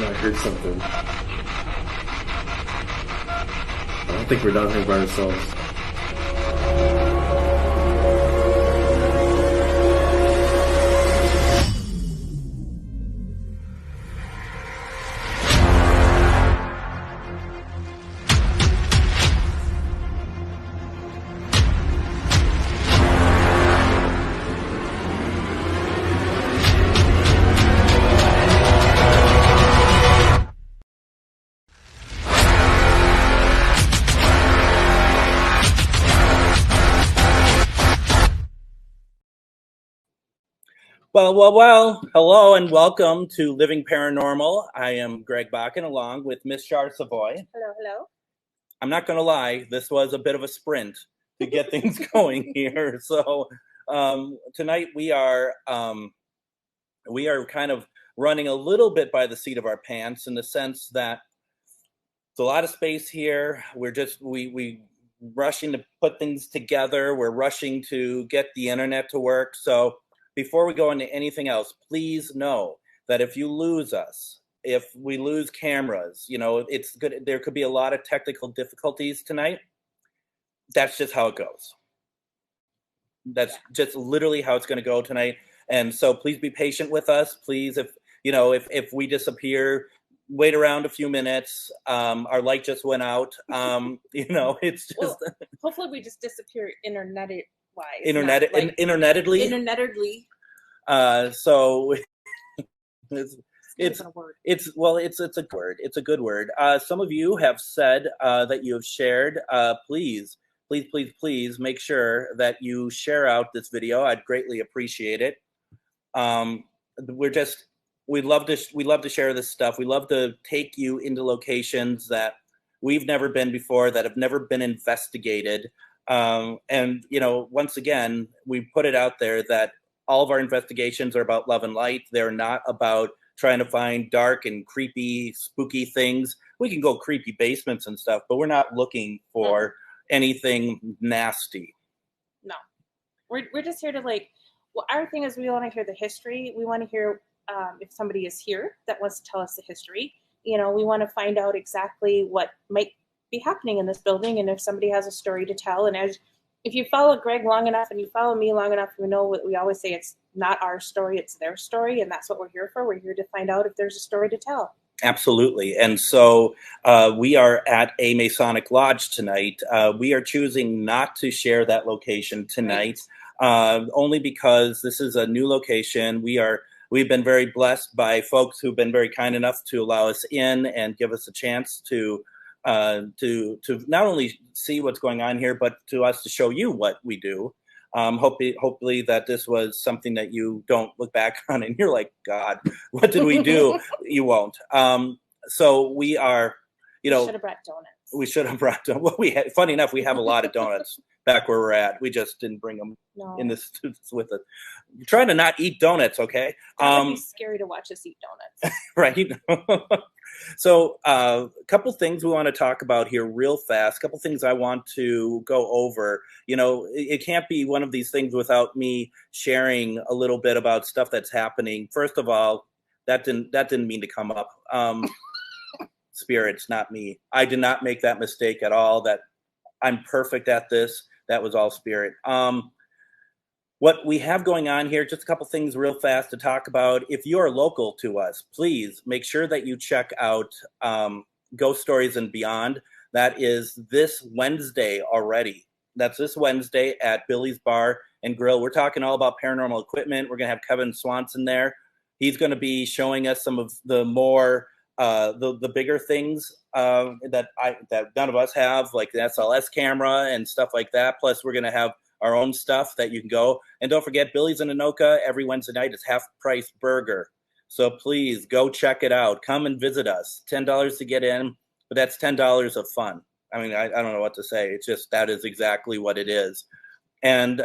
I heard something. I don't think we're down here by ourselves. Well, hello and welcome to Living Paranormal. I am Greg Bakun along with Miss Char Savoy. Hello. I'm not going to lie, this was a bit of a sprint to get things going here. So tonight we are kind of running a little bit by the seat of our pants in the sense that it's a lot of space here. We rushing to put things together. We're rushing to get the internet to work. So before we go into anything else, please know that if you lose us, if we lose cameras, it's good. There could be a lot of technical difficulties tonight. That's just how it goes. That's just literally how it's going to go tonight. And so please be patient with us. Please, if we disappear, wait around a few minutes. Our light just went out. It's just. Well, hopefully we just disappear internetedly. Internetedly. So it's a word. It's a word. It's a good word. Some of you have said that you have shared. Please make sure that you share out this video. I'd greatly appreciate it. We love to share this stuff. We love to take you into locations that we've never been before, that have never been investigated. And once again, we put it out there that all of our investigations are about love and light. They're not about trying to find dark and creepy, spooky things. We can go creepy basements and stuff, but we're not looking for anything nasty. No, we're just here to our thing is we want to hear the history. We want to hear if somebody is here that wants to tell us the history. We want to find out exactly what might be happening in this building, and if somebody has a story to tell. And if you follow Greg long enough and you follow me long enough, you know what we always say: it's not our story, it's their story, and that's what we're here for. We're here to find out if there's a story to tell. Absolutely. And so we are at a Masonic lodge tonight. We are choosing not to share that location tonight, only because this is a new location. We've been very blessed by folks who've been very kind enough to allow us in and give us a chance to not only see what's going on here, but to us to show you what we do. Hopefully that this was something that you don't look back on and you're like, God, what did we do? You won't. So we are, we should have brought donuts. We should have brought donuts. Well, funny enough, we have a lot of donuts back where we're at. We just didn't bring them in the students with us. Try to not eat donuts, okay? It would be scary to watch us eat donuts. Right. So a couple things we want to talk about here real fast. A couple things I want to go over. It can't be one of these things without me sharing a little bit about stuff that's happening. First of all, that didn't mean to come up. Spirits, not me. I did not make that mistake at all. That I'm perfect at this. That was all spirit. What we have going on here, just a couple things real fast to talk about. If you are local to us, please make sure that you check out Ghost Stories and Beyond. That is this Wednesday already. That's this Wednesday at Billy's Bar and Grill. We're talking all about paranormal equipment. We're going to have Kevin Swanson there. He's going to be showing us some of the more the bigger things that none of us have, like the SLS camera and stuff like that. Plus, we're going to have our own stuff that you can go. And don't forget, Billy's in Anoka every Wednesday night is half-price burger. So please go check it out. Come and visit us. $10 to get in, but that's $10 of fun. I mean, I don't know what to say. It's just that is exactly what it is. And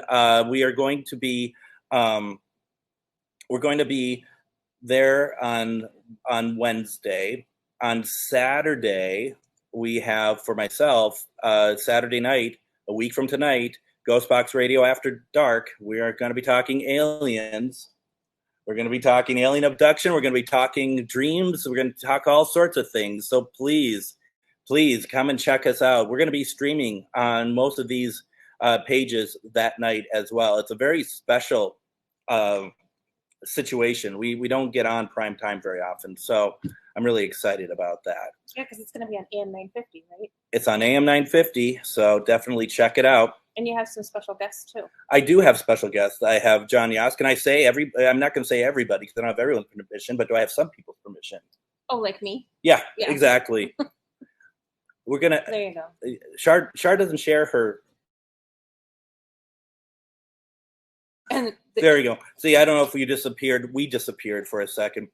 we are going to be there on Wednesday. On Saturday, we have, for myself, Saturday night, a week from tonight, Ghostbox Radio After Dark. We are going to be talking aliens. We're going to be talking alien abduction. We're going to be talking dreams. We're going to talk all sorts of things. So please come and check us out. We're going to be streaming on most of these pages that night as well. It's a very special situation. We don't get on prime time very often, so I'm really excited about that. Yeah, because it's going to be on AM 950, right? It's on AM 950, so definitely check it out. And you have some special guests too. I do have special guests. I have John Yas. Can I say I'm not going to say everybody because I don't have everyone's permission, but do I have some people's permission? Oh, like me? Yeah. Exactly. We're gonna. There you go. Char doesn't share her. And there you go. See, I don't know if we disappeared for a second.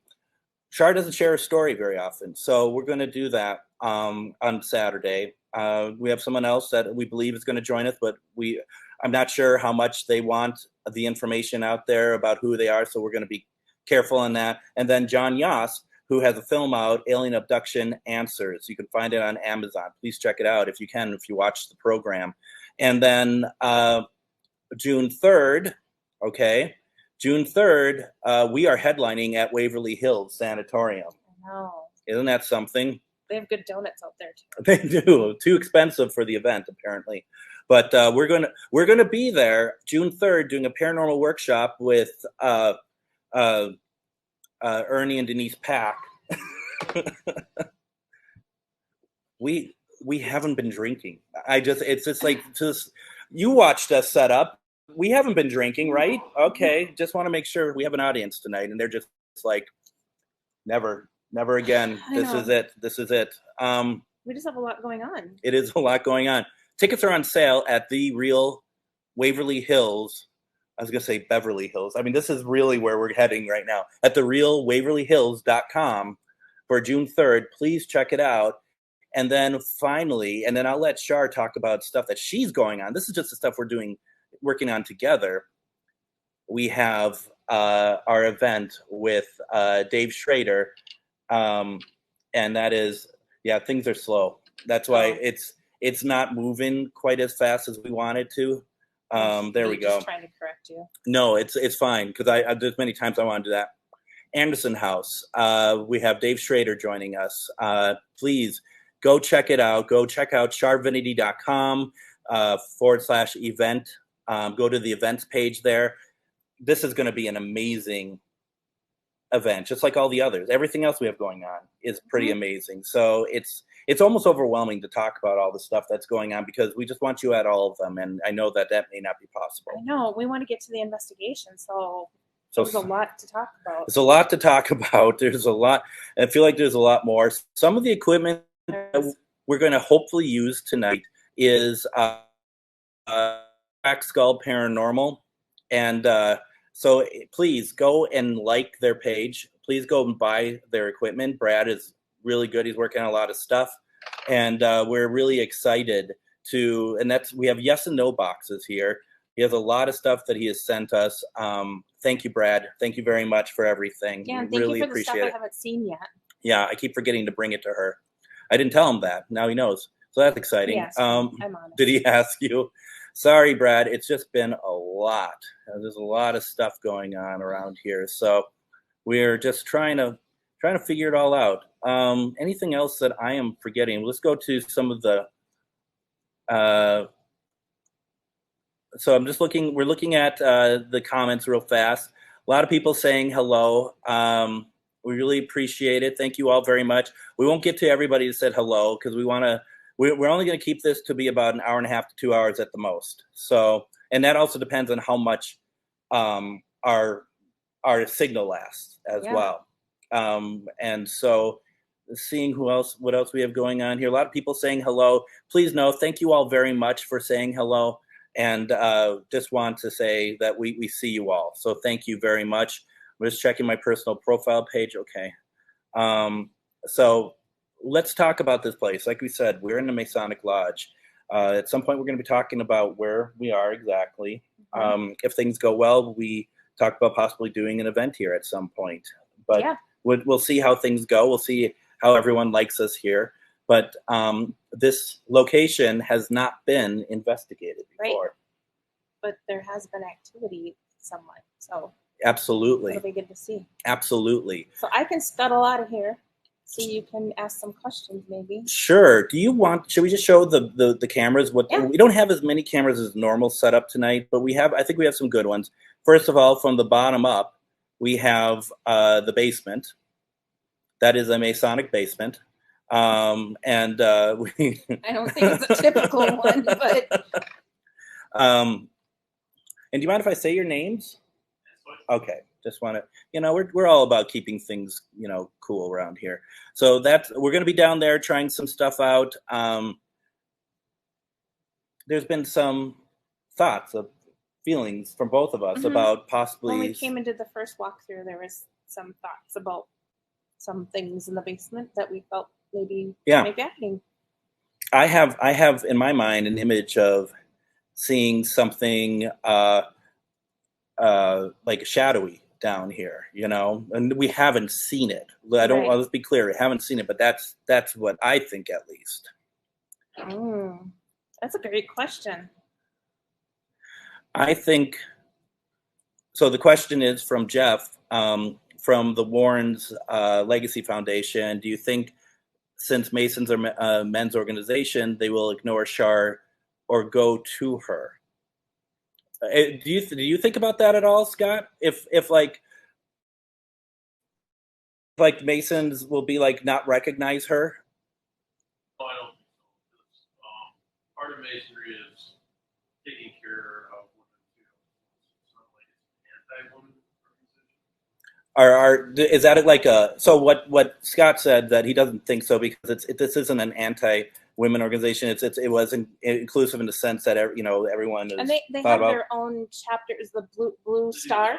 Char doesn't share her story very often, so we're going to do that on Saturday. We have someone else that we believe is going to join us, but I'm not sure how much they want the information out there about who they are, so we're going to be careful on that. And then John Yas, who has a film out, Alien Abduction Answers. You can find it on Amazon. Please check it out if you can, if you watch the program. And then June 3rd, we are headlining at Waverly Hills Sanatorium. I know. Isn't that something? They have good donuts out there too. They do. Too expensive for the event, apparently. But we're gonna be there June 3rd doing a paranormal workshop with Ernie and Denise Pack. we haven't been drinking. It's just like you watched us set up. We haven't been drinking, right? Okay, just want to make sure we have an audience tonight, and they're just like, never again. This is it. We just have a lot going on. It is a lot going on. Tickets are on sale at the Real Waverly Hills. I was going to say Beverly Hills. I mean, this is really where we're heading right now. At therealwaverlyhills.com for June 3rd. Please check it out. And then finally, I'll let Char talk about stuff that she's going on. This is just the stuff we're working on together. We have our event with Dave Schrader. And that is, things are slow. That's why it's not moving quite as fast as we wanted to. There we go. Just trying to correct you. No, it's fine because there's many times I want to do that. Anderson House. We have Dave Schrader joining us. Please go check it out. Go check out charvinity.com /event. Go to the events page there. This is going to be an amazing event, just like all the others. Everything else we have going on is pretty amazing. So it's almost overwhelming to talk about all the stuff that's going on because we just want you at all of them. And I know that may not be possible. I know. We want to get to the investigation. So there's a lot to talk about. There's a lot to talk about. There's a lot. I feel like there's a lot more. Some of the equipment that we're going to hopefully use tonight is Crack Skull Paranormal. And so please go and like their page. Please go and buy their equipment. Brad is really good. He's working on a lot of stuff. And we're really excited we have yes and no boxes here. He has a lot of stuff that he has sent us. Thank you, Brad. Thank you very much for everything. Yeah, we thank really you for the appreciate stuff it. I haven't seen yet. Yeah, I keep forgetting to bring it to her. I didn't tell him that. Now he knows. So that's exciting. Yes, I'm honest. Did he ask you? Sorry, Brad. It's just been a lot. There's a lot of stuff going on around here. So we're just trying to figure it all out. Anything else that I am forgetting? Let's go to some of the. So I'm just looking. We're looking at the comments real fast. A lot of people saying hello. We really appreciate it. Thank you all very much. We won't get to everybody that said hello because we're only going to keep this to be about an hour and a half to 2 hours at the most. So, and that also depends on how much our signal lasts as well. And so seeing what else we have going on here. A lot of people saying hello. Please know, thank you all very much for saying hello. And just want to say that we see you all. So thank you very much. I'm just checking my personal profile page. Okay. So let's talk about this place. Like we said, we're in the Masonic Lodge. At some point, we're going to be talking about where we are exactly. If things go well, we talk about possibly doing an event here at some point. But we'll see how things go. We'll see how everyone likes us here. But this location has not been investigated before. Right. But there has been activity somewhat. So Absolutely. It'll be good to see. Absolutely. So I can scuttle out of here so you can ask some questions maybe. Sure. Should we just show the cameras? We don't have as many cameras as normal set up tonight, but I think we have some good ones. First of all, from the bottom up, we have the basement. That is a Masonic basement. And I don't think it's a typical one, but and do you mind if I say your names? Okay, just want to, we're all about keeping things, cool around here. So we're going to be down there trying some stuff out. There's been some thoughts of feelings from both of us about possibly. When we came and did the first walkthrough, there was some thoughts about some things in the basement that we felt maybe happening. I have in my mind an image of seeing something like shadowy down here, and we haven't seen it. Let's be clear, we haven't seen it, but that's what I think, at least. That's a great question. I think so. The question is from Jeff, from the Warren's Legacy Foundation. Do you think, since Masons are a men's organization, they will ignore Char or go to her? Do you think about that at all, Scott? If like Masons will be like not recognize her? No, I don't think so. Part of Masonry is taking care of women too. It's not like it's an anti-woman organization. Is that like so what Scott said, that he doesn't think so, because this isn't an anti-women organization. It wasn't inclusive in the sense that everyone is. And they have their own chapters. The Blue Star,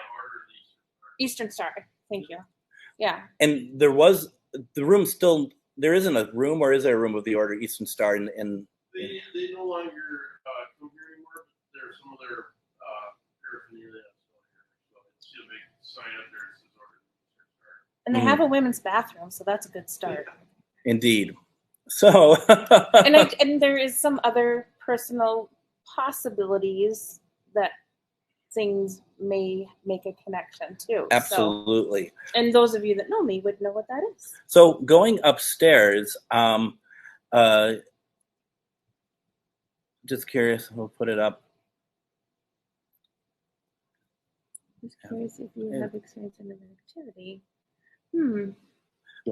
Eastern Star. Thank you. Yeah. And there was the room still. There isn't a room, or is there a room of the Order Eastern Star in They no longer come here anymore. There's some of their paraphernalia still here. So it's a big sign up there. It says Order Eastern Star. And they have a women's bathroom, so that's a good start. Indeed. So. and there is some other personal possibilities that things may make a connection too. Absolutely. So, and those of you that know me would know what that is. So going upstairs, just curious, we'll put it up. Just curious if you have experience in an activity.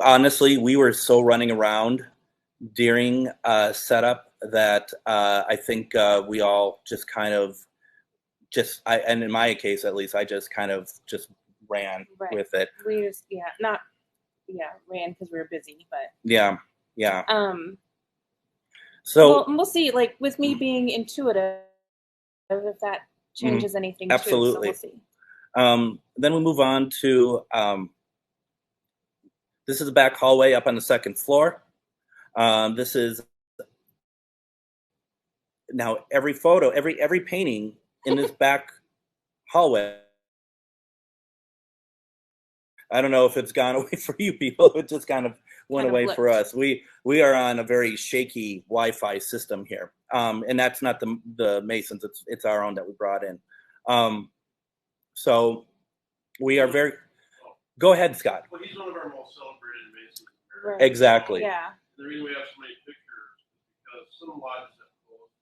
Honestly, we were so running around during setup that I think we all just kind of and in my case at least, I just kind of just ran with it. We just ran because we were busy, but yeah. So we'll see. Like with me being intuitive, if that changes anything. Absolutely. Too, so we'll see. Then we move on to this is the back hallway up on the second floor. This is now every photo, every painting in this back hallway. I don't know if it's gone away for you people. It just kind of went away for us. We are on a very shaky Wi-Fi system here, and that's not the Masons. It's our own that we brought in. So we are very. Go ahead, Scott. Well, he's one of our most celebrated Masons. Right. Exactly. Yeah. The reason we have so many pictures is because some lodges have closed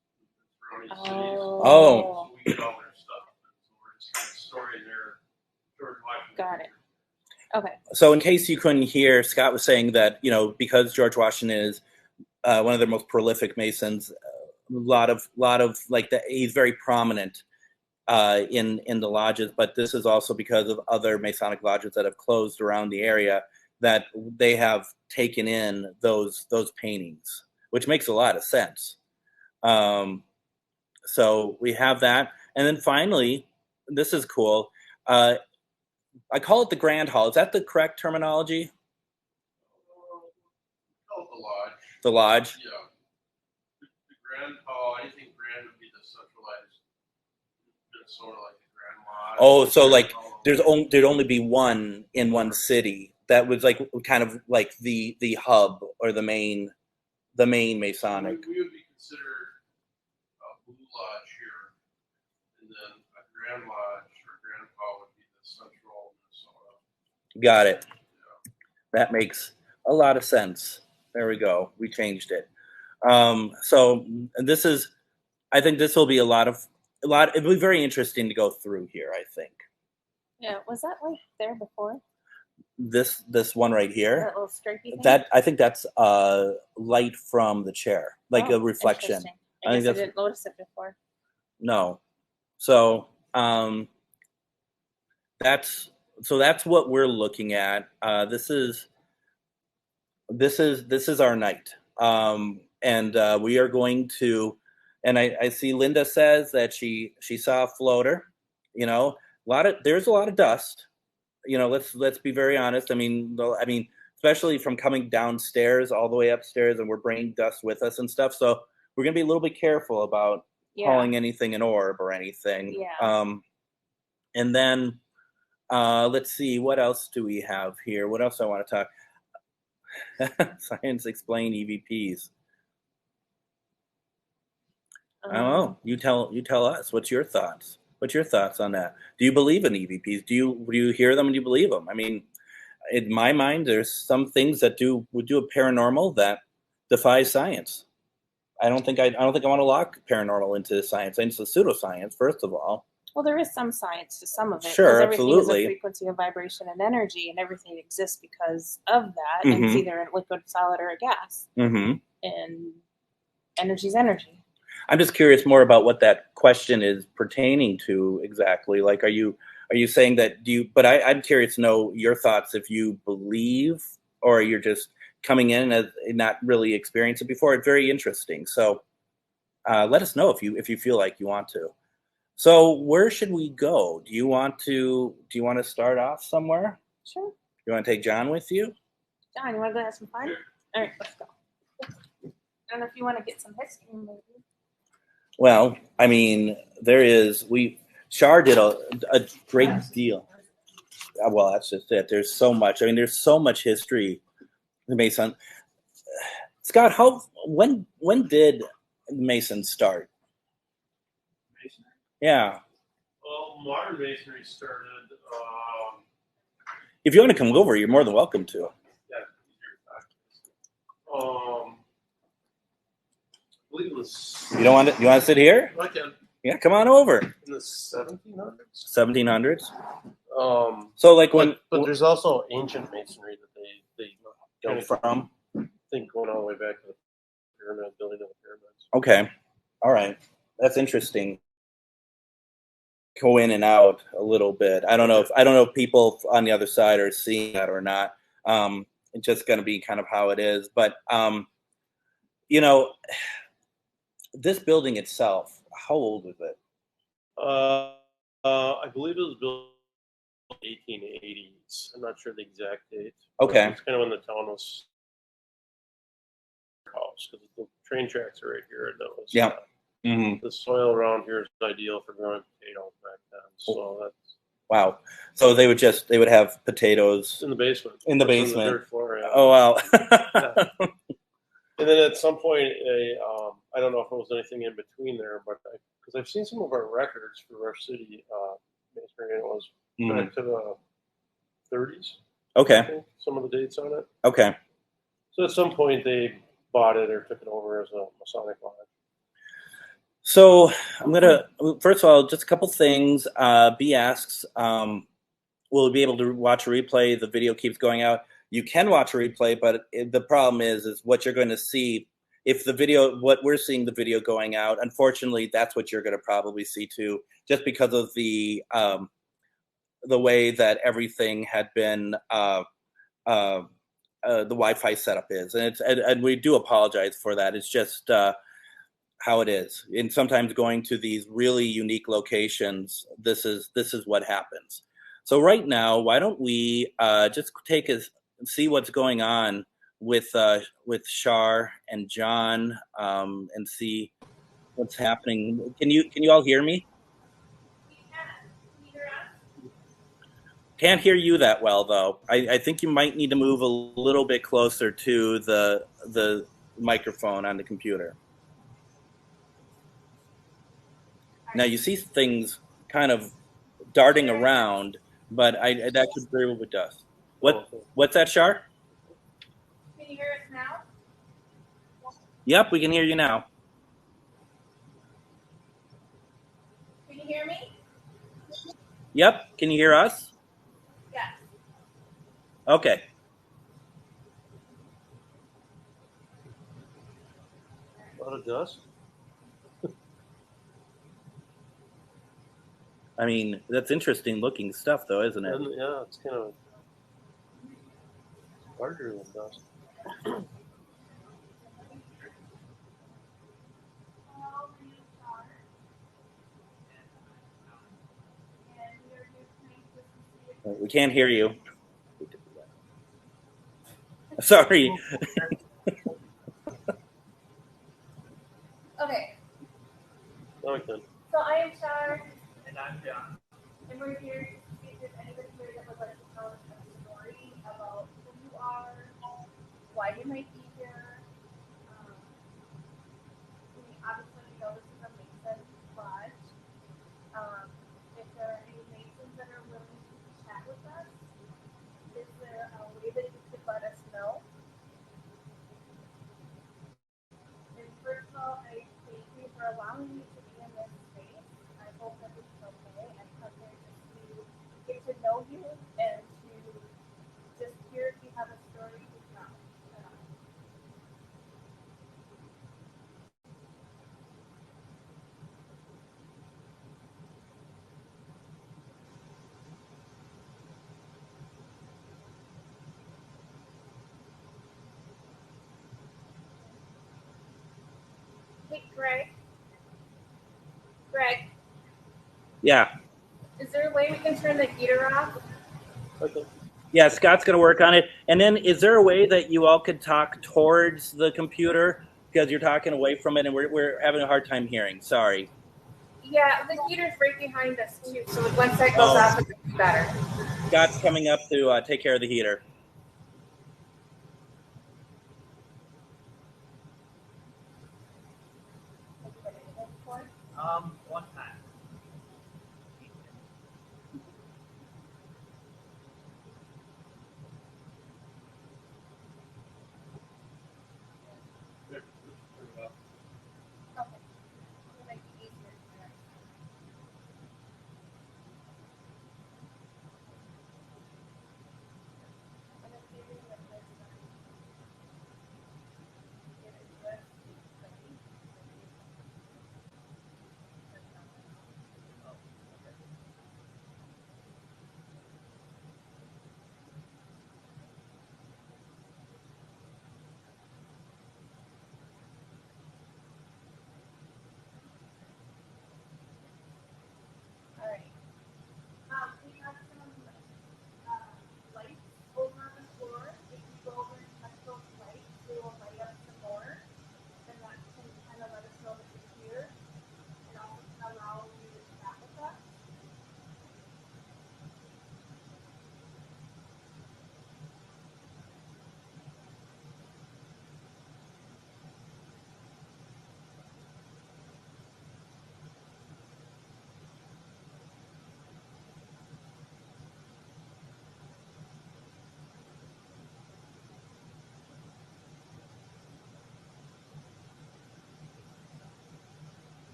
surrounding cities. Oh. So we get all their stuff. So we're just kind of storing their George Washington. Got it. Okay. So in case you couldn't hear, Scott was saying that, because George Washington is one of the most prolific Masons, a lot of like that, he's very prominent in the lodges, but this is also because of other Masonic lodges that have closed around the area, that they have taken in those paintings, which makes a lot of sense. So we have that. And then finally, this is cool. I call it the Grand Hall. Is that the correct terminology? Call it the lodge. The lodge? Yeah. The Grand Hall, anything grand would be the centralized Minnesota, like the Grand Lodge. Oh, so like there'd only be one in one city that was like kind of like the hub or the main Masonic. We would be considered a Blue Lodge here, and then a Grand Lodge or Grand Hall would be the central Got it. That makes a lot of sense. There we go. We changed it. So this is, I think this will be it'll be very interesting to go through here, I think. Yeah, was that like there before? This one right here, That little stripey thing? that I think that's light from the chair, like a reflection. Interesting. I I think guess I that's didn't notice it before. no. So that's what we're looking at. This is our night, and we are going to. And I see Linda says that she saw a floater. You know, there's a lot of dust. You know, let's be very honest. I mean, especially from coming downstairs all the way upstairs, and we're bringing dust with us and stuff. So we're gonna be a little bit careful about calling anything an orb or anything. Yeah. And then let's see, what else do we have here? What else I want to talk? Science explain EVPs. I don't know. You tell us. What's your thoughts? What's your thoughts on that? Do you believe in EVPs? Do you hear them and do you believe them? I mean, in my mind, there's some things that would do a paranormal that defies science. I don't think I want to lock paranormal into science. It's a pseudoscience, first of all. Well, there is some science to some of it. Sure, everything absolutely. is a frequency of vibration and energy, and everything exists because of that. And it's either a liquid, solid, or a gas. Mm-hmm. And energy's energy. I'm just curious more about what that question is pertaining to exactly. Like, are you saying that but I'm curious to know your thoughts if you believe or you're just coming in as not really experienced it before. It's very interesting. So let us know if you feel like you want to. So where should we go? Do you want to start off somewhere? Sure. You want to take John with you? John, you want to go have some fun? All right, let's go. I don't know if you want to get some history, maybe. Well, I mean, Char did a great deal. Well, that's just it. There's so much. I mean, there's so much history. The Mason. Scott, when did Mason start? Masonry? Yeah. Well, modern masonry started. If you want to come over, you're more than welcome to. Yeah, I believe it was. You don't want to? You want to sit here? I can. Yeah, come on over. In the 1700s. 1700s. So like when, but there's also ancient masonry that they go from. I think going all the way back to the pyramid building of the pyramids. Okay, all right, that's interesting. Go in and out a little bit. I don't know if people on the other side are seeing that or not. It's just going to be kind of how it is. But you know, this building itself, how old is it? I believe it was built in the 1880s. I'm not sure the exact date. Okay. It's kind of when the town was house because the train tracks are right here. And that was, yeah. Mm-hmm. The soil around here is ideal for growing potatoes back then. So that's wow. So they would have potatoes in the basement. In the basement. On the dirt floor, yeah. Oh wow. Yeah. And then at some point, I don't know if it was anything in between there, but because I've seen some of our records for our city masonry, and it was back to the 30s. Okay. I think, some of the dates on it. Okay. So at some point they bought it or took it over as a Masonic lodge. So I'm gonna first of all just a couple things. B asks, will we be able to watch a replay? The video keeps going out. You can watch a replay, but the problem is what you're going to see. If what we're seeing the video going out, unfortunately, that's what you're going to probably see too, just because of the way that everything had been, the Wi-Fi setup is, and we do apologize for that. It's just how it is, and sometimes going to these really unique locations, this is what happens. So right now, why don't we just see what's going on with Char and John, and see what's happening. Can you all hear me? Can't hear you that well though. I think you might need to move a little bit closer to the microphone on the computer. Now you see things kind of darting around, but that could very well be dust. What's that, Char? Can you hear us now? Yep, we can hear you now. Can you hear me? Yep, can you hear us? Yes. Okay. A lot of dust. I mean, that's interesting looking stuff, though, isn't it? Yeah, it's kind of larger than dust. We can't hear you. Sorry. Okay. Now we can. So I am Char. And I'm John. And we're here to see if there's anybody here that would like to tell us a story about who you are, why you might be here. Obviously, we know this is a Mason lodge. If there are any Masons that are willing to chat with us, is there a way that you could let us know? And first of all, I thank you for allowing me to be in this space. I hope that this is okay. I come here just to get to know you and to just hear if you have a story to tell. Hey, Greg. Greg, Yeah. is there a way we can turn the heater off? Okay. Yeah, Scott's going to work on it. And then is there a way that you all could talk towards the computer? Because you're talking away from it, and we're having a hard time hearing. Sorry. Yeah, the heater's right behind us, too. So once that goes off, it'll be better. Scott's coming up to take care of the heater. One time. Okay. It'll make it easier for us. I'm gonna give you the first one. Give it to us. All right. We have some lights over on the floor. If you go over and touch those lights, they will light up some more. And that can kind of let us know that you're here and also allow you to chat with us.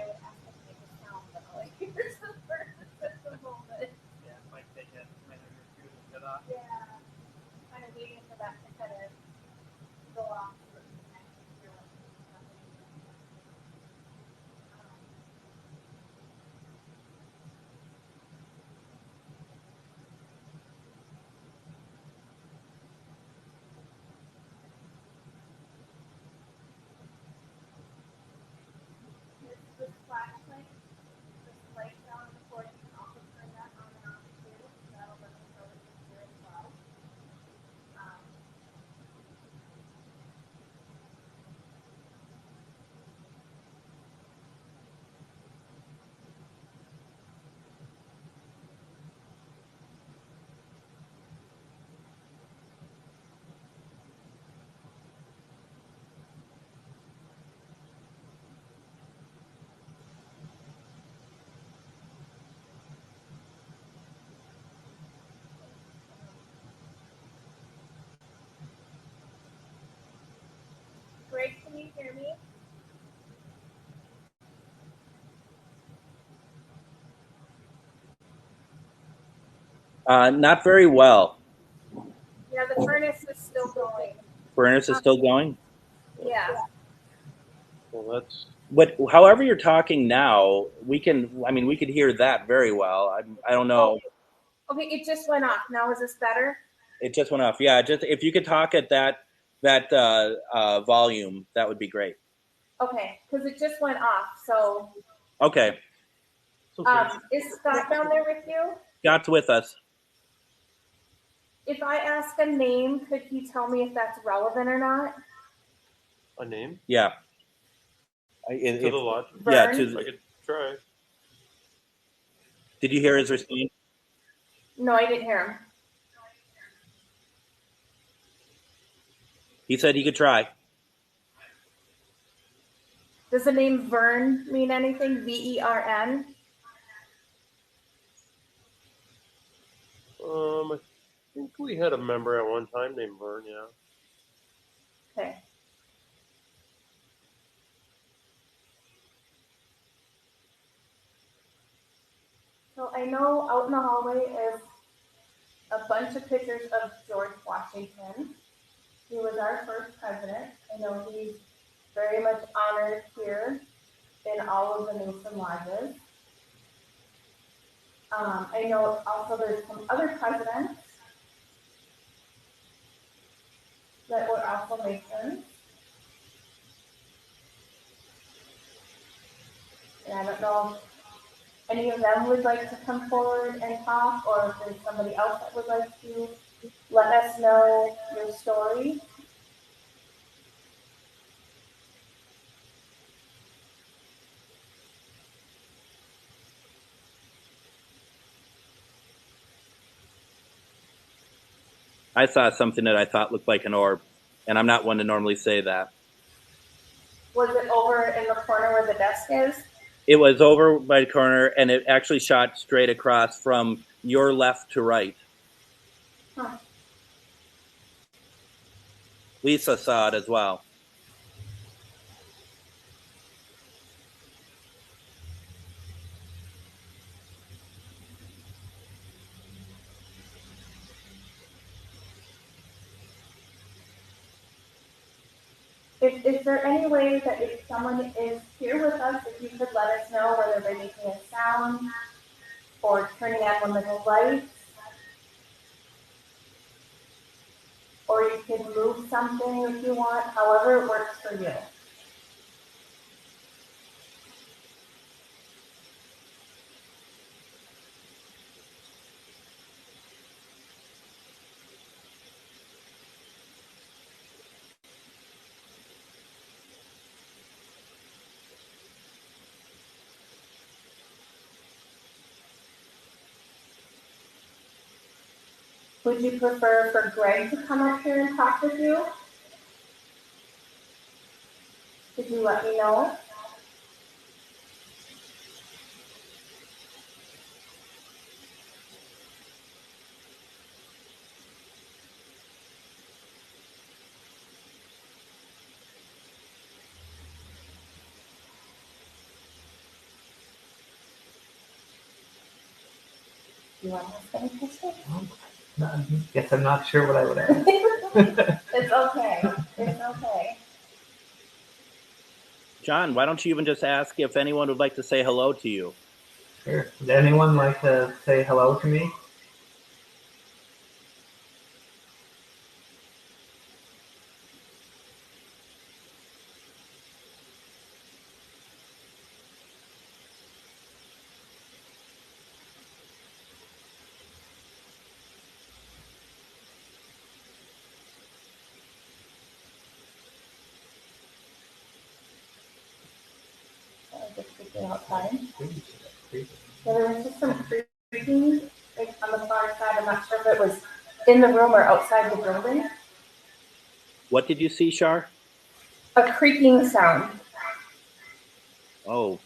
I would ask them to make a sound, but all I hear is the birds at the moment. Yeah, might take it. Might have your food and get off. Yeah. Kind of waiting for that to kind of go off. So that we can actually hear what's happening. This flashlight, this light down on the floor, you can also turn that on and off too. That'll let us know that it's here as well. you hear me? Not very well. Yeah, the furnace is still going. Furnace is still going. Yeah. Well, that's However you're talking now, we can. I mean, we could hear that very well. I don't know. Okay, it just went off. Now is this better? It just went off. Yeah, just if you could talk at that volume, that would be great. Okay, because it just went off. So, Okay, is Scott down there with you? Scott's with us. If I ask a name, could he tell me if that's relevant or not? a name Yeah. to the lodge. Yeah. Vern? I could try. Did you hear his response? No, I didn't hear him. He said he could try. Does the name Vern mean anything? VERN? I think we had a member at one time named Vern. Yeah. Okay. So I know out in the hallway is a bunch of pictures of George Washington. He was our first president. I know he's very much honored here in all of the Mason lodges. I know also there's some other presidents that were also Masons. And I don't know if any of them would like to come forward and talk, or if there's somebody else that would like to let us know your story. I saw something that I thought looked like an orb, and I'm not one to normally say that. Was it over in the corner where the desk is? It was over by the corner, and it actually shot straight across from your left to right. Huh. Lisa saw it as well. Is there any way that if someone is here with us, if you could let us know whether they're making a sound or turning on one of the lights, or you could move something if you want, however it works for you. Would you prefer for Greg to come up here and talk with you? Could you let me know? You want to ask any questions? I guess I'm not sure what I would ask. It's okay. It's okay. John, why don't you even just ask if anyone would like to say hello to you? Sure. Would anyone like to say hello to me? Just speaking outside. So there was just some creaking like, on the far side. I'm not sure if it was in the room or outside the building. What did you see, Char? A creaking sound. Oh,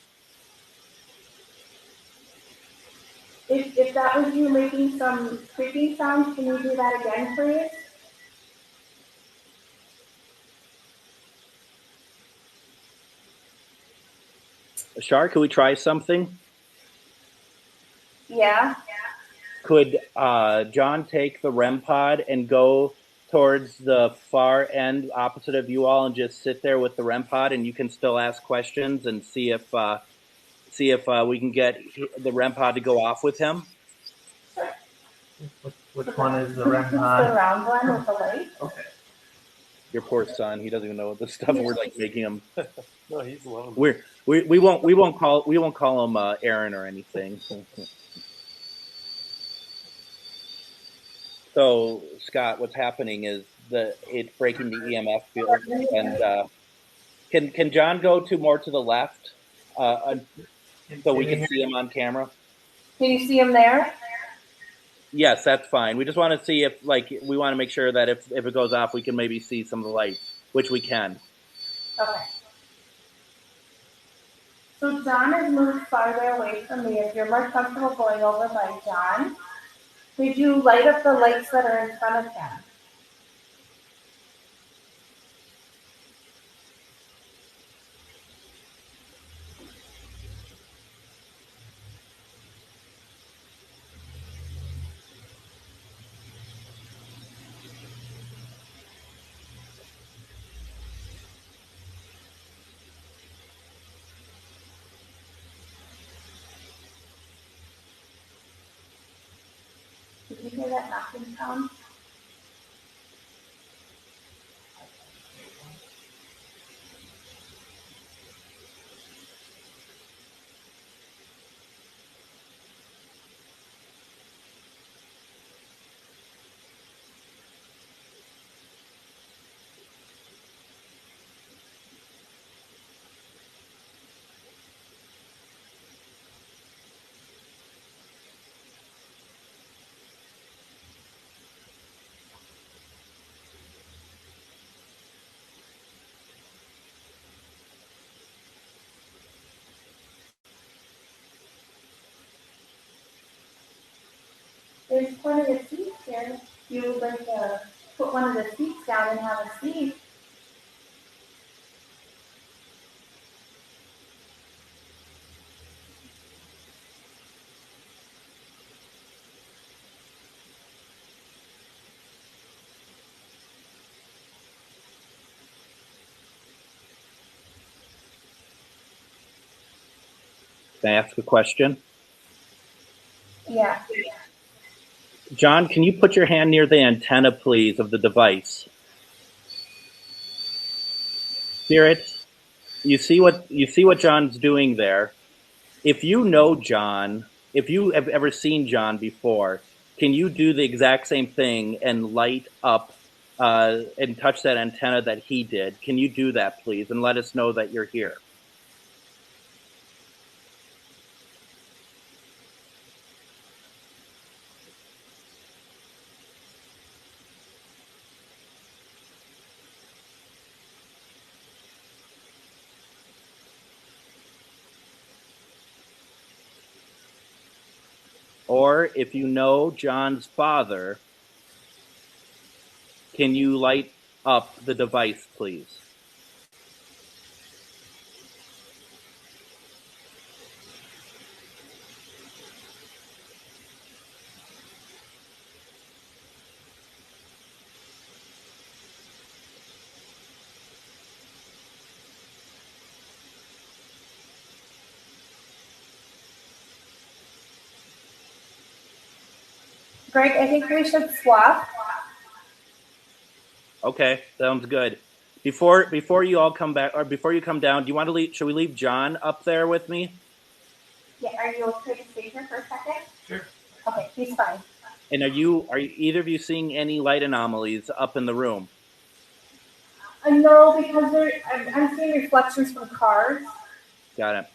If that was you making some creaking sounds, can you do that again, please? Char, could we try something? Yeah. Could John take the REM pod and go towards the far end opposite of you all and just sit there with the REM pod, and you can still ask questions and see if we can get the REM pod to go off with him? Which one is the REM The pod? round one with the light. Okay. Your poor son, he doesn't even know this stuff. We're like making him. No, he's loving We won't call him Aaron or anything. So Scott, what's happening is it's breaking the EMF field, and can John go more to the left, so we can see him on camera? Can you see him there? Yes, that's fine. We just want to see if we want to make sure that if it goes off, we can maybe see some of the lights, which we can. Okay. So John has moved farther away from me. If you're more comfortable going over by John, could you light up the lights that are in front of him? Did you hear that knocking sound? There's one of the seats here. You would like to put one of the seats down and have a seat. Can I ask a question? Yeah. John, can you put your hand near the antenna, please, of the device? Spirit, you see what John's doing there. If you know John, if you have ever seen John before, can you do the exact same thing and light up and touch that antenna that he did? Can you do that, please, and let us know that you're here? Or if you know John's father, can you light up the device, please? Greg, I think we should swap. Okay, sounds good. Before you all come back, or before you come down, do you want to leave? Should we leave John up there with me? Yeah, are you okay to stay here for a second? Sure. Okay, he's fine. And are you either of you seeing any light anomalies up in the room? No, because I'm seeing reflections from cars. Got it.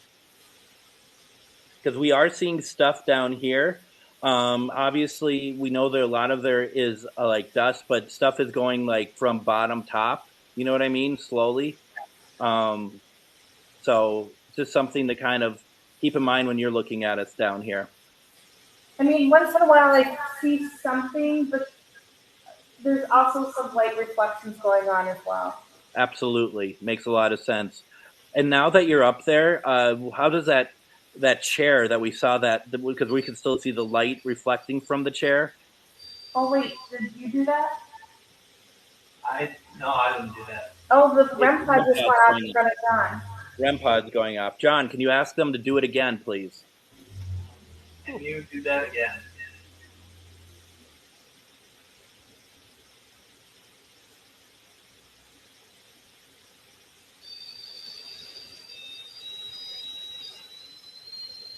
Because we are seeing stuff down here. Obviously, we know that a lot of there is like dust, but stuff is going like from bottom top. You know what I mean? Slowly. So just something to kind of keep in mind when you're looking at us down here. I mean, once in a while I see something, but there's also some light reflections going on as well. Absolutely. Makes a lot of sense. And now that you're up there, how does that chair that we saw because we can still see the light reflecting from the chair? Oh wait, did you do that? No, I didn't do that. Oh, the REM pod just went off in front of John. REM pod's going off. John, can you ask them to do it again, please? Can you do that again?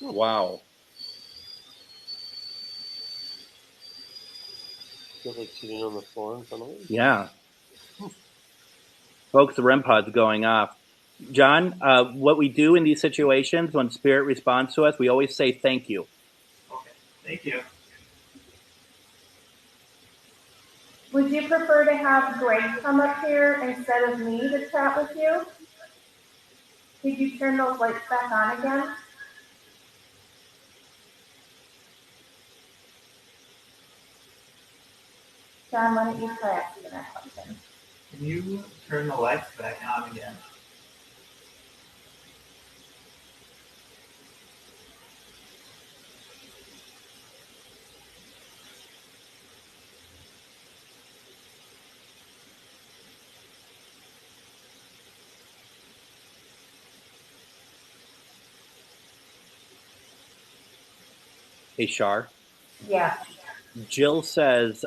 Wow. Feels like sitting on the floor in front of me. Yeah. Folks, the REM pod's going off. John, what we do in these situations when spirit responds to us, we always say thank you. Okay, thank you. Would you prefer to have Greg come up here instead of me to chat with you? Could you turn those lights back on again? John, why don't you try asking that question? Can you turn the lights back on again? Hey, Char. Yeah. Jill says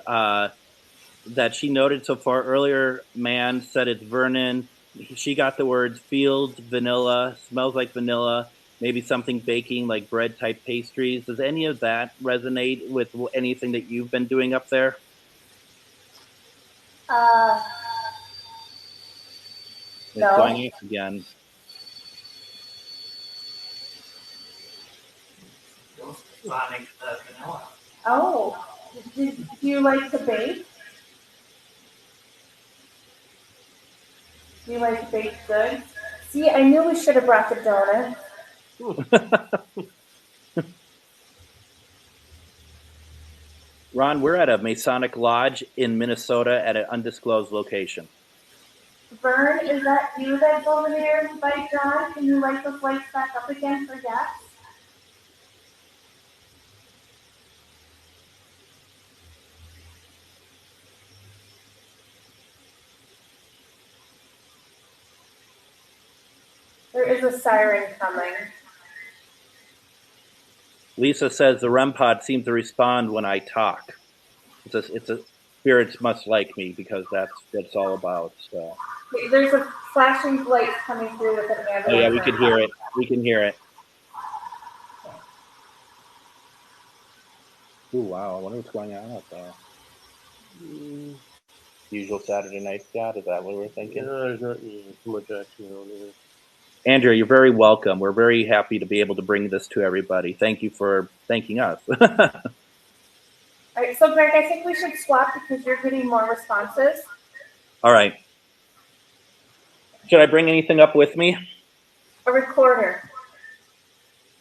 that she noted so far earlier, man said it's Vernon. She got the words field, vanilla, smells like vanilla, maybe something baking like bread type pastries. Does any of that resonate with anything that you've been doing up there? It's No. going off again. Sonic vanilla. Oh, do you like to bake? Do you like baked goods? See, I knew we should have brought the donut. Ron, we're at a Masonic lodge in Minnesota at an undisclosed location. Vern, is that you that's over there by John? Can you light those lights back up again for guests? There is a siren coming. Lisa says the REM pod seems to respond when I talk. It's a spirits must like me because that's what it's all about. So. There's a flashing light coming through with an ambulance. Oh yeah, we can hear it. We can hear it. Ooh, wow. I wonder what's going on out there. Usual Saturday night, Scott? Is that what we're thinking? Yeah, there's not too much action on there. Andrea, you're very welcome. We're very happy to be able to bring this to everybody. Thank you for thanking us. All right, so Greg, I think we should swap because you're getting more responses. All right. Should I bring anything up with me? A recorder.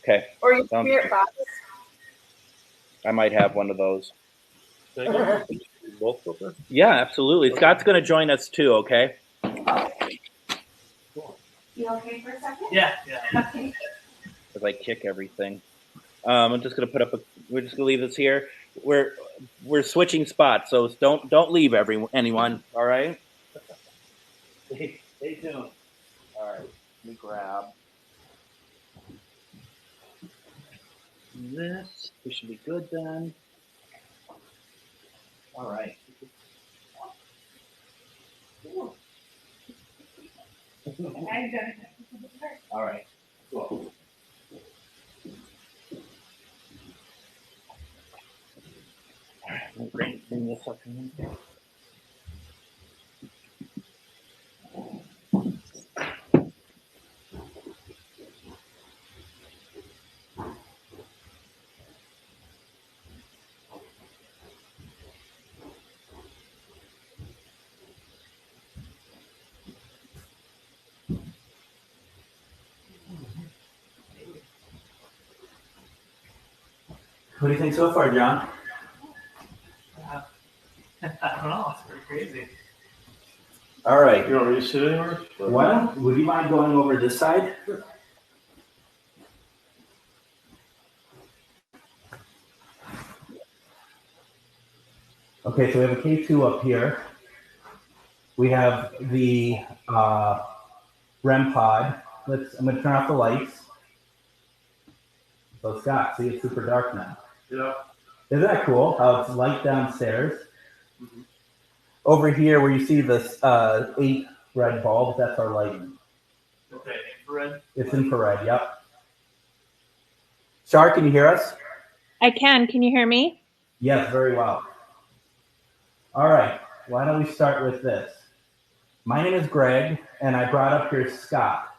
Okay. Or your spirit box. I might have one of those. Both of them? Yeah, absolutely. Scott's going to join us too, okay? You okay for a second? Yeah. Okay. As I kick everything. I'm just going to we're just going to leave this here. We're switching spots, so don't leave anyone, all right? Stay tuned. All right, let me grab this. We should be good then. All right. All right. Cool. All right, bring this up here. What do you think so far, John? I don't know. It's pretty crazy. All right. You want me to sit anywhere? But Would you mind going over this side? Okay, so we have a K2 up here. We have the REM pod. I'm going to turn off the lights. So Scott, see, it's super dark now. yeah. Isn't that cool? How it's light downstairs. Mm-hmm. Over here, where you see the 8 red bulbs, that's our lighting. Okay, infrared. It's infrared. Yep. Char, can you hear us? I can. Can you hear me? Yes, very well. All right. Why don't we start with this? My name is Greg, and I brought up here Scott.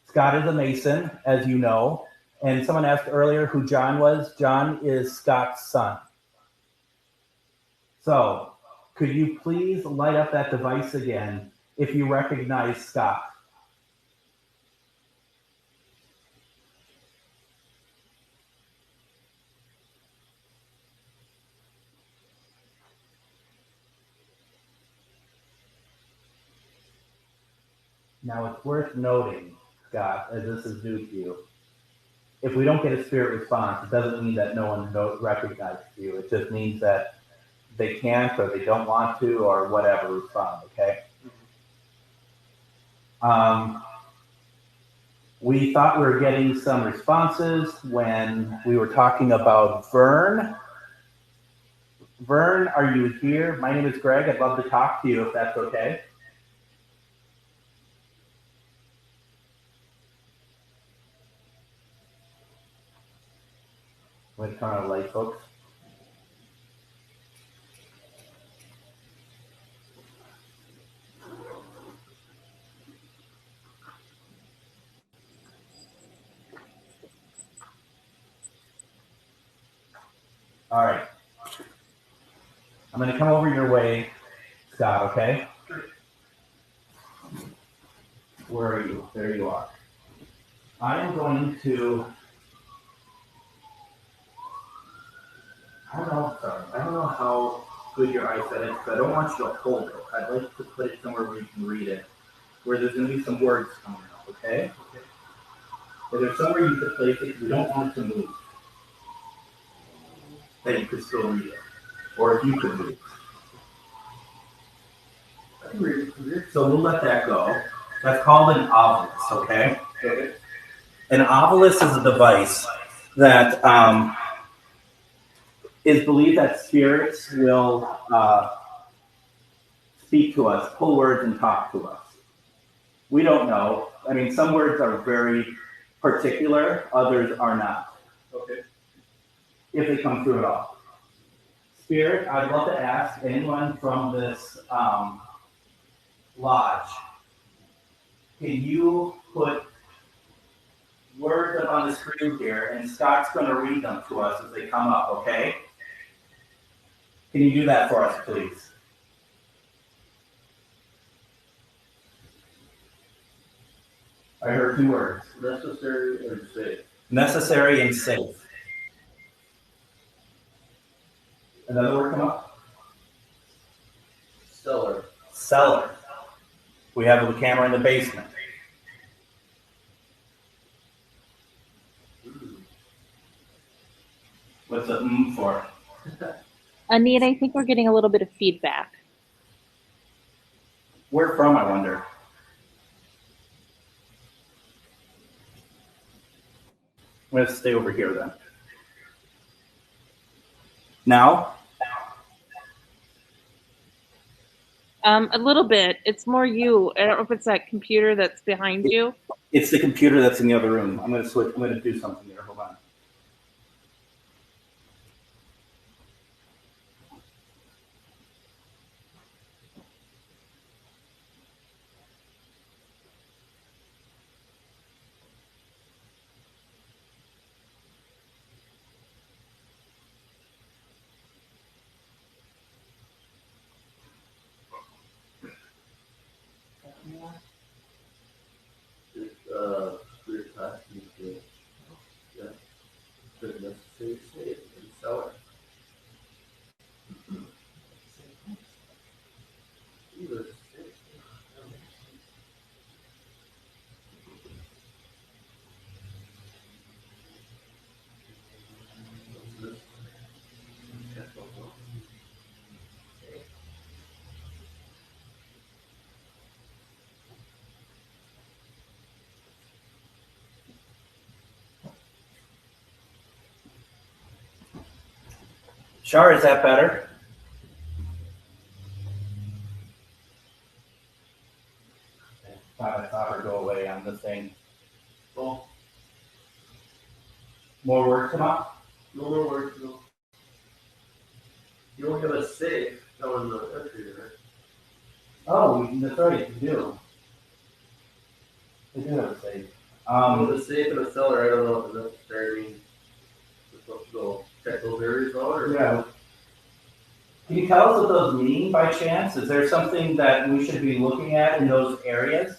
Scott is a Mason, as you know. And someone asked earlier who John was. John is Scott's son. So, could you please light up that device again if you recognize Scott? Now, it's worth noting, Scott, as this is new to you, if we don't get a spirit response, it doesn't mean that no one recognizes you. It just means that they can't or they don't want to or whatever respond, okay? We thought we were getting some responses when we were talking about Vern. Vern, are you here? My name is Greg. I'd love to talk to you if that's okay. I'm going to turn on the light, folks. All right. I'm going to come over your way, Scott, okay? Where are you? There you are. I am going to, I don't know how good your eyesight is, but I don't want you to hold it. I'd like to put it somewhere where you can read it, where there's going to be some words coming up, okay? Where there's somewhere you could place it, we don't want it to move. That you could still read it. Or if you could read it. I can read it. So we'll let that go. That's called an ovilus, okay? An ovilus is a device that is believed that spirits will speak to us, pull words and talk to us. We don't know. I mean, some words are very particular, others are not. Okay. If they come through at all. Spirit, I'd love to ask anyone from this lodge, can you put words up on the screen here, and Scott's going to read them to us as they come up, okay? Can you do that for us, please? I heard 2 words. Necessary and safe. Necessary and safe. Another word come up? Stellar. Cellar. We have the camera in the basement. What's the for? Anita, I think we're getting a little bit of feedback. Where from, I wonder? I'm going to stay over here then. Now? A little bit. It's more you. I don't know if it's that computer that's behind you. It's the computer that's in the other room. I'm going to switch. I'm going to do something there. Hold on. Spirit asking to, yeah, the necessary safe and stellar. Char, is that better? I thought her go away on the thing. Well, More words come up? no more words, no. You don't have a safe down in the entry there. Oh, that's right, you do. You do have a safe. The safe in the cellar, I don't know if it's necessary. I mean, we're supposed to go check those areas out, or? Yeah. Can you tell us what those mean by chance? Is there something that we should be looking at in those areas?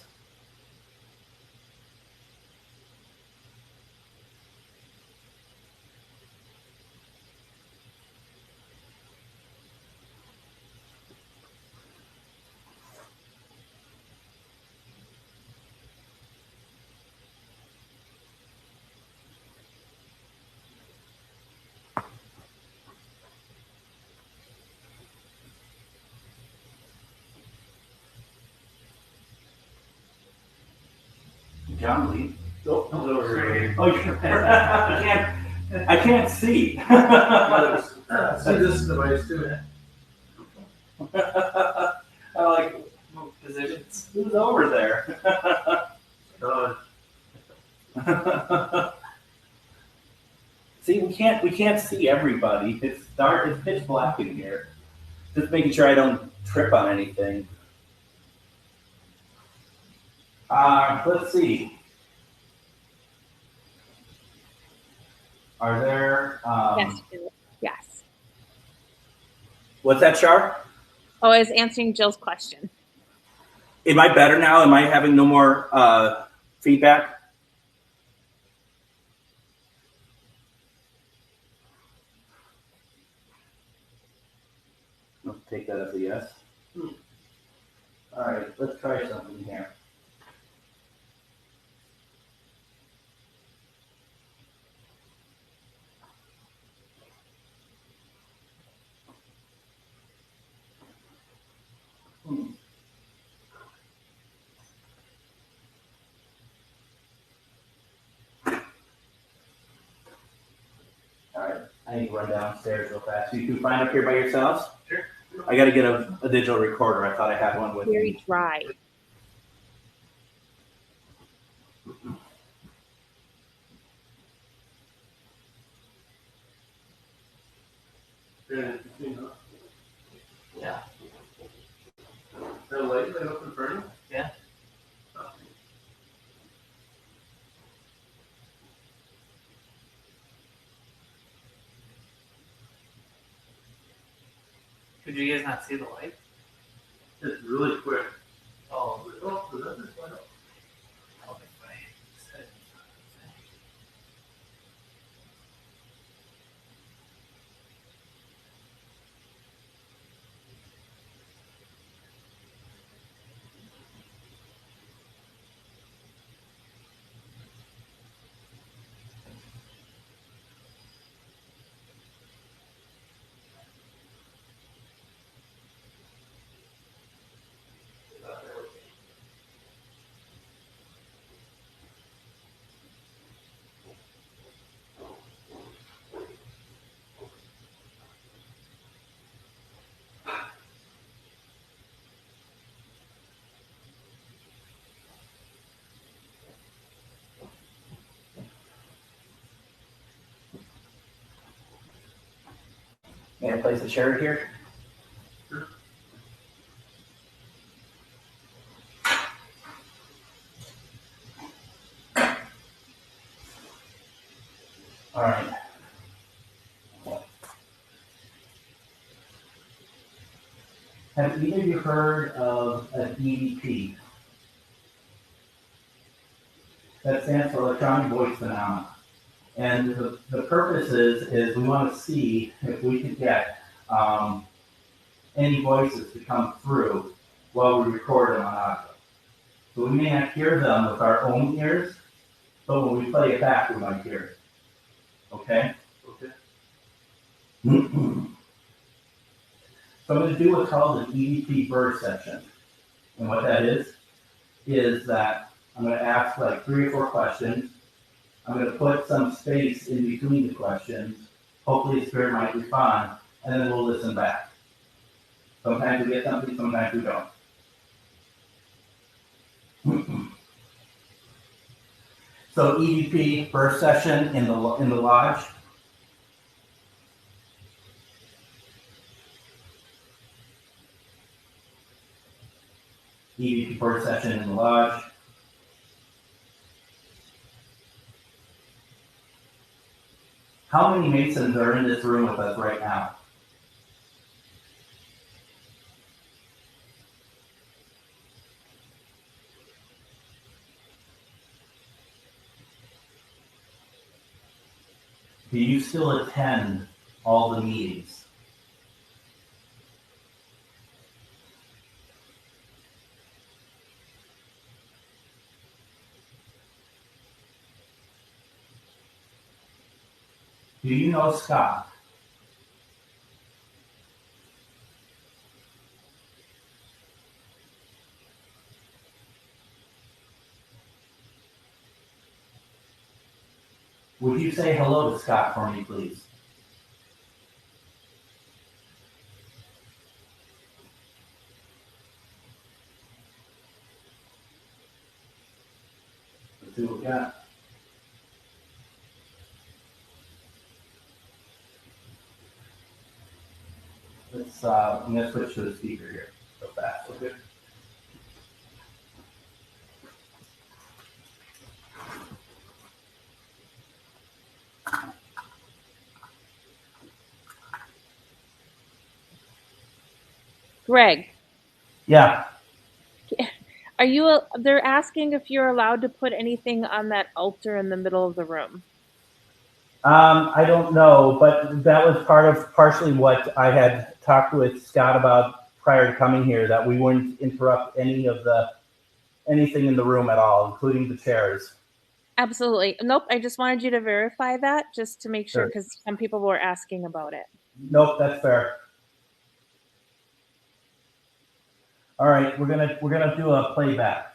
John Lee. Nope, it's over here. Oh, I can't see. See this device too. I like Positions. who's over there. See, we can't see everybody. It's dark. It's pitch black in here. Just making sure I don't trip on anything. Let's see. Are there? Yes, Jill. Yes. What's that, Char? Oh, I was answering Jill's question. Am I better now? Am I having no more feedback? I'll take that as a yes. All right, let's try something here. All right, I need to run downstairs real fast. You can find up here by yourselves? Sure. I got to get a digital recorder. I thought I had one with me. Very dry. Very interesting, huh? Yeah. That light lit up in front of you? Yeah. Could you guys not see the light? It's really quick. Oh, Oh, does that just light up? I'll be fine. May I place a chair here? All right. Have either of you heard of an EVP? That stands for electronic voice phenomena. And the purpose is we want to see if we can get any voices to come through while we record them on audio. So we may not hear them with our own ears, but when we play it back, we might hear it. Okay? Okay. So I'm going to do what's called an EVP bird session. And what that is that I'm going to ask like 3 or 4 questions. I'm going to put some space in between the questions. Hopefully the spirit might respond. and then we'll listen back. Sometimes we get something, sometimes we don't. So EVP, first session in the lodge. EVP, first session in the lodge. How many Masons are in this room with us right now? Do you still attend all the meetings? Do you know Scott? Would you say hello to Scott for me, please? Let's see what we got. I'm gonna switch to the speaker here real fast. Okay. Greg, Yeah. are you? They're asking if you're allowed to put anything on that altar in the middle of the room. I don't know, but that was partially what I had talked with Scott about prior to coming here, that we wouldn't interrupt anything in the room at all, including the chairs. Absolutely. Nope. I just wanted you to verify that just to make sure, Sure. because some people were asking about it. Nope, that's fair. All right, we're gonna do a playback.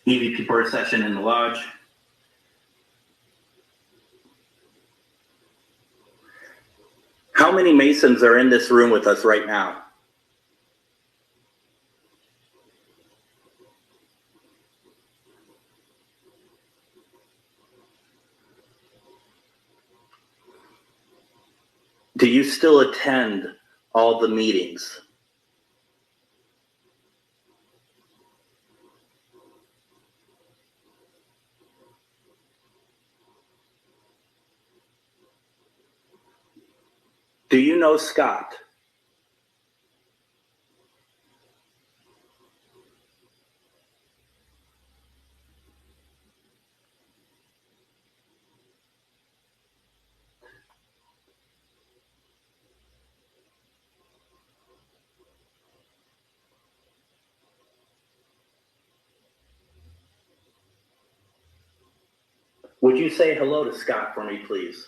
EVP first session in the lodge. How many Masons are in this room with us right now? Do you still attend all the meetings? Do you know Scott? Would you say hello to Scott for me, please?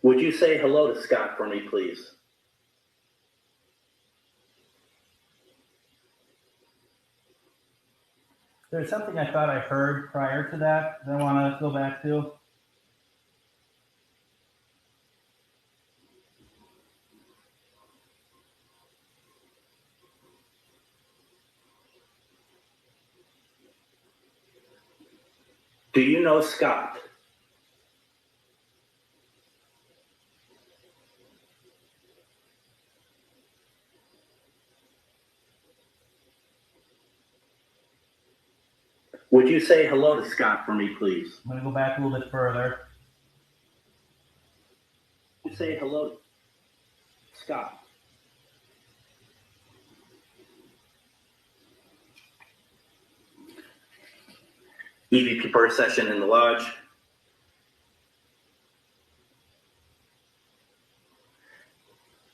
Would you say hello to Scott for me, please? There's something I thought I heard prior to that I want to go back to. Do you know Scott? Would you say hello to Scott for me, please? I'm going to go back a little bit further. Would you say hello to Scott? EVP per session in the lodge.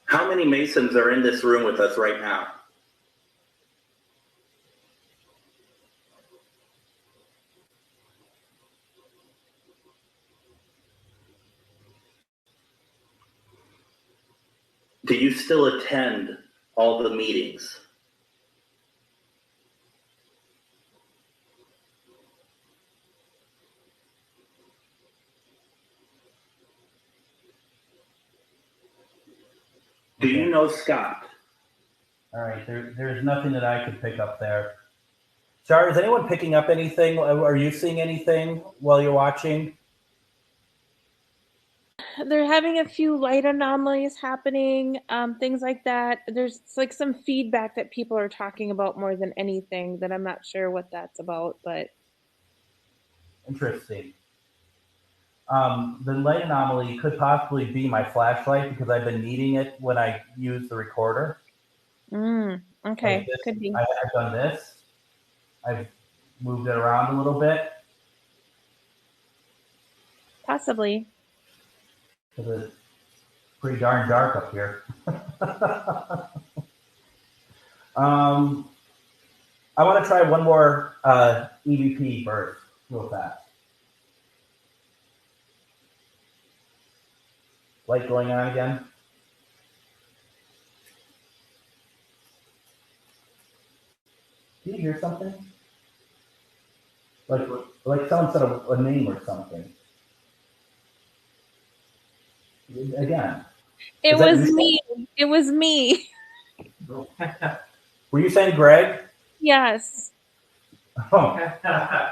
How many Masons are in this room with us right now? Do you still attend all the meetings? Do you know Scott? All right, there's nothing that I could pick up there. Char, is anyone picking up anything? Are you seeing anything while you're watching? They're having a few light anomalies happening, things like that. There's like some feedback that people are talking about more than anything that I'm not sure what that's about, but Interesting. The light anomaly could possibly be my flashlight because I've been needing it when I use the recorder. okay, Like this, could be. I've done this. I've moved it around a little bit. Possibly. Because it's pretty darn dark up here. I want to try one more EVP burst real fast. Light going on again. Do you hear something? Like someone said a name or something. Again. It was me. It was me. Were you saying Greg? Yes. Oh. I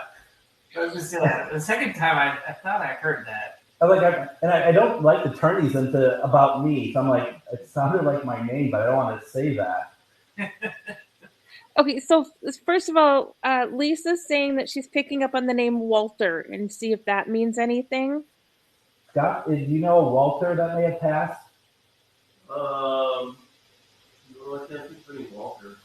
was just saying, the second time I thought I heard that. I don't like to turn these into about me. So I'm like, it sounded like my name, but I don't want to say that. Okay, so first of all, Lisa's saying that she's picking up on the name Walter and see if that means anything. Scott, do you know a Walter that may have passed? No, I can't think of any Walter.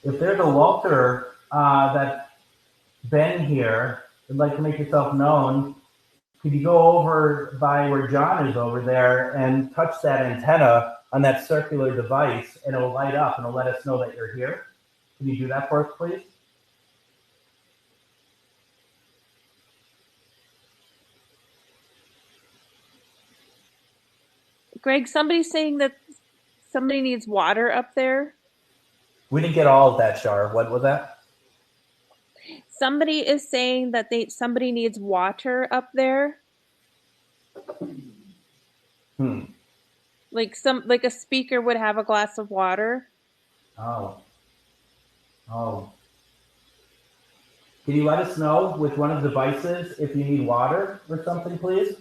If there's a Walter that's been here, would like to make yourself known, could you go over by where John is over there and touch that antenna on that circular device, and it'll light up and it'll let us know that you're here? Can you do that for us, please? Greg, somebody's saying that somebody needs water up there. We didn't get all of that, Char. What was that? Somebody is saying that somebody needs water up there. Like a speaker would have a glass of water. Oh. Can you let us know with one of the devices if you need water or something, please?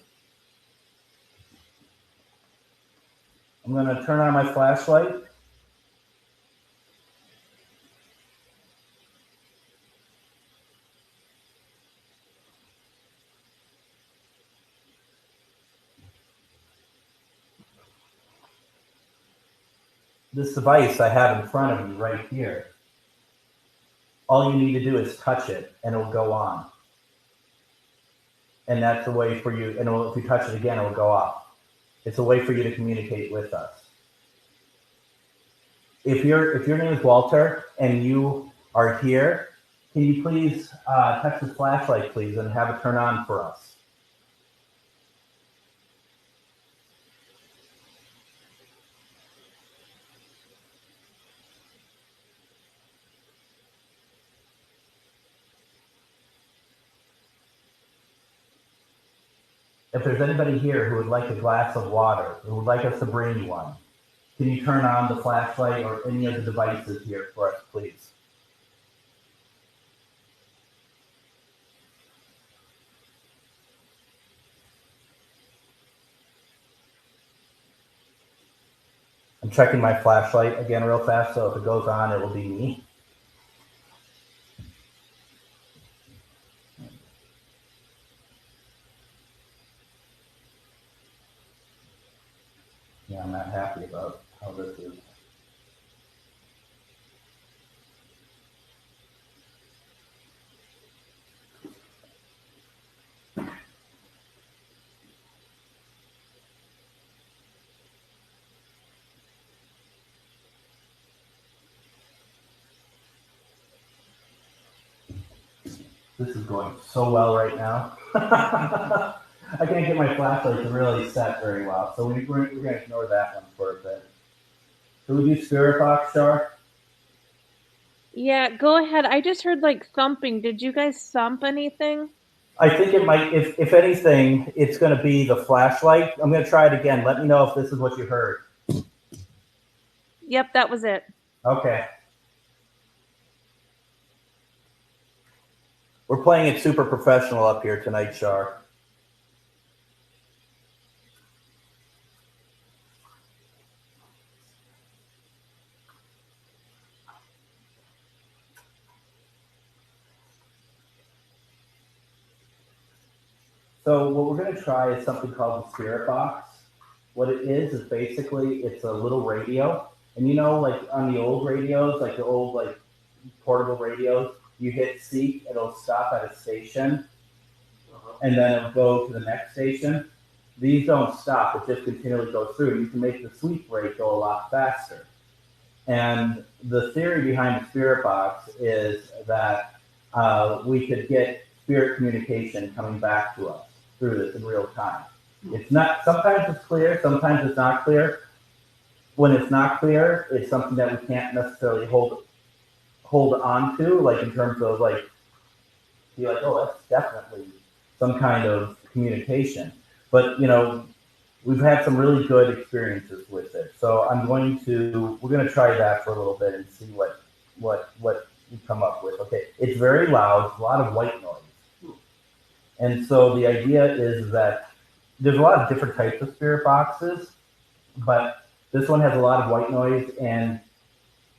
I'm going to turn on my flashlight. This device I have in front of me right here. All you need to do is touch it and it'll go on. And that's a way for you, and if you touch it again, it'll go off. It's a way for you to communicate with us. If your name is Walter and you are here, can you please touch the flashlight, please, and have it turn on for us? If there's anybody here who would like a glass of water, who would like us to bring you one, can you turn on the flashlight or any of the devices here for us, please? I'm checking my flashlight again real fast, so if it goes on, it will be me. Yeah, I'm not happy about how this is. This is going so well right now. I can't get my flashlight to really set very well, so we're going to ignore that one for a bit. So we do spirit box, Char? Yeah, go ahead. I just heard like thumping. Did you guys thump anything? I think it might, if anything, it's going to be the flashlight. I'm going to try it again. Let me know if this is what you heard. Yep, that was it. Okay. We're playing it super professional up here tonight, Char. So what we're going to try is something called the spirit box. What it is basically it's a little radio. And you know, like on the old radios, like the old like portable radios, you hit seek, it'll stop at a station, and then it'll go to the next station. These don't stop, it just continually goes through. You can make the sweep rate go a lot faster. And the theory behind the spirit box is that we could get spirit communication coming back to us through this in real time. It's not, sometimes it's clear, sometimes it's not clear. When it's not clear, it's something that we can't necessarily hold on to, like in terms of like, be like, oh, that's definitely some kind of communication. But, you know, we've had some really good experiences with it. So we're going to try that for a little bit and see what we come up with. Okay, it's very loud, a lot of white noise. And so the idea is that there's a lot of different types of spirit boxes, but this one has a lot of white noise, and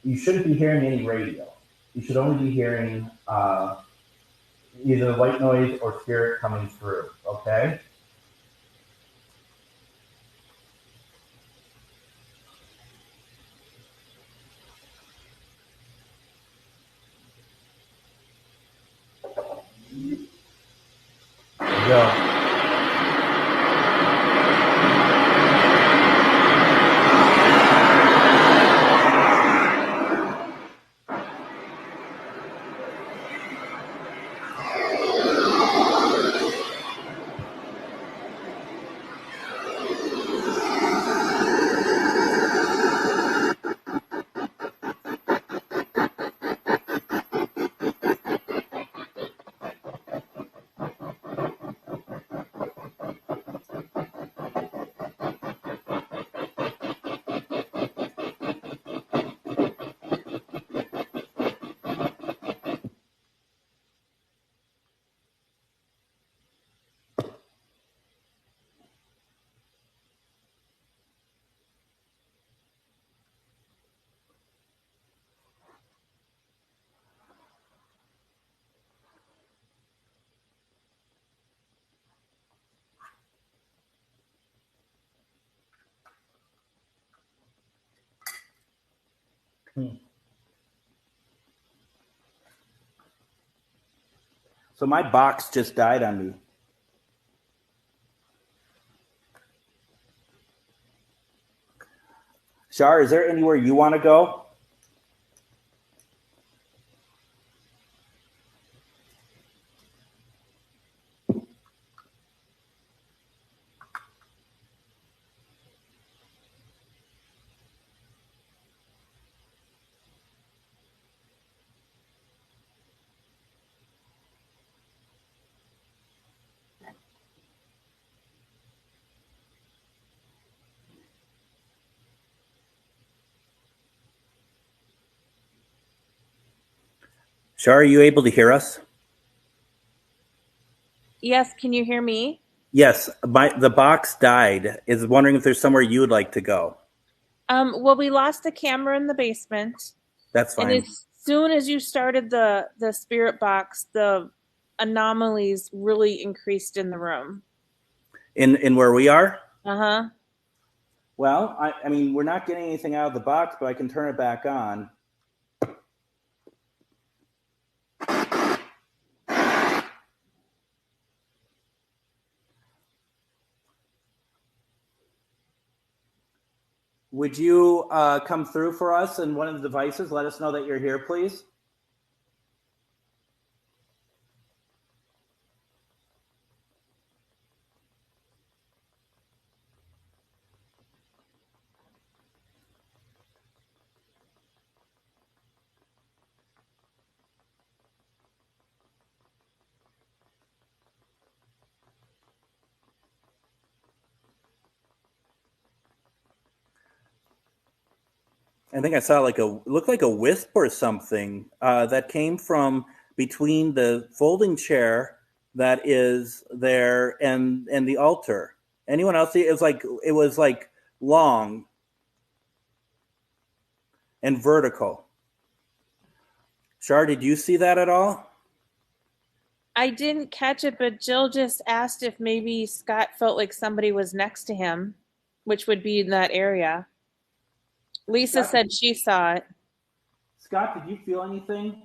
you shouldn't be hearing any radio. You should only be hearing either white noise or spirit coming through, okay? There you go. So my box just died on me. Char, is there anywhere you want to go? Char, are you able to hear us? Yes, can you hear me? Yes, the box died. Is wondering if there's somewhere you would like to go. Well, we lost the camera in the basement. That's fine. And as soon as you started the spirit box, the anomalies really increased in the room. In where we are? Uh-huh. Well, I mean, we're not getting anything out of the box, but I can turn it back on. Would you come through for us in one of the devices? Let us know that you're here, please. I think I saw it looked like a wisp or something that came from between the folding chair that is there and the altar. Anyone else see? It was like long and vertical. Char, did you see that at all? I didn't catch it, but Jill just asked if maybe Scott felt like somebody was next to him, which would be in that area. Lisa Scott, said she saw it. Scott, did you feel anything?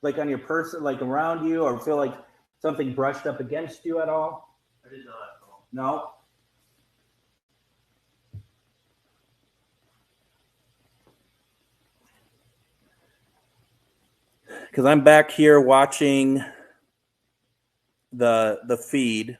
Like on your person, like around you, or feel like something brushed up against you at all? I did not. No? Because I'm back here watching the feed.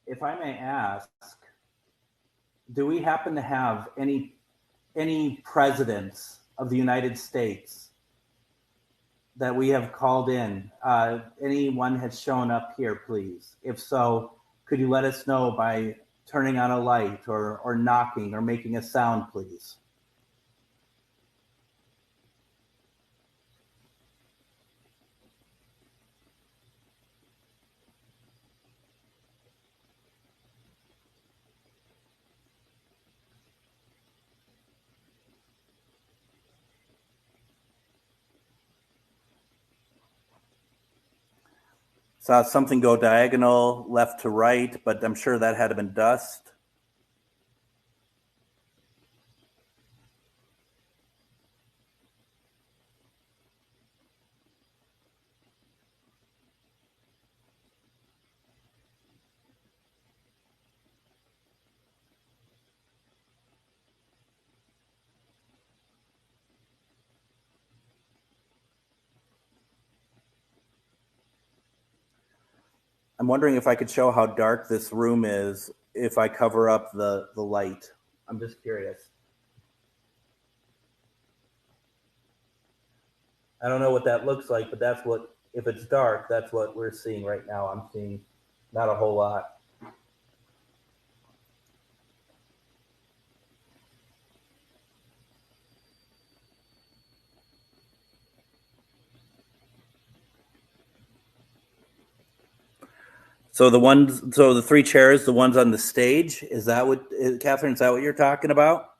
If I may ask, do we happen to have any presidents of the United States that we have called in? Anyone has shown up here, please? If so, could you let us know by turning on a light or knocking or making a sound, please? Saw something go diagonal left to right, but I'm sure that had been dust. I'm wondering if I could show how dark this room is if I cover up the light. I'm just curious. I don't know what that looks like, but that's what, if it's dark, that's what we're seeing right now. I'm seeing not a whole lot. So the three chairs, the ones on the stage, Catherine, is that what you're talking about?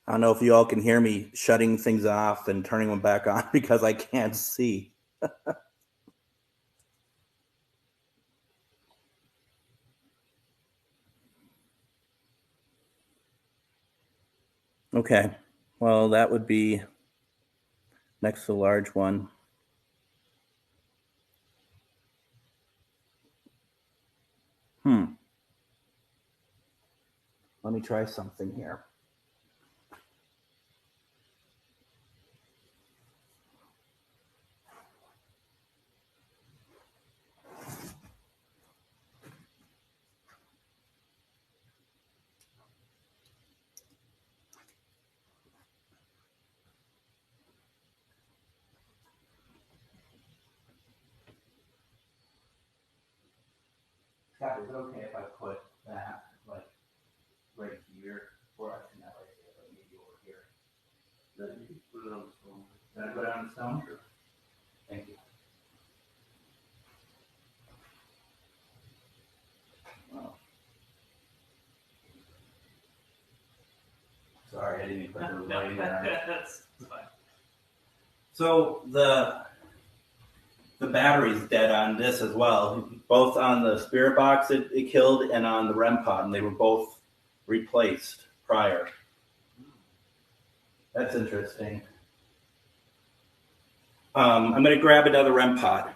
I don't know if you all can hear me shutting things off and turning them back on because I can't see. Okay, well, that would be next to the large one. Let me try something here. Scott, is it okay if I put that like right here, or I can have right here, but maybe over here? Then you can put it on the phone. Can I put it on the stone? Sure. Thank you. Oh. Sorry, I didn't even put the lighting on. That's fine. So the battery's dead on this as well. both on the spirit box it killed and on the REM pod, and they were both replaced prior. That's interesting. I'm going to grab another REM pod.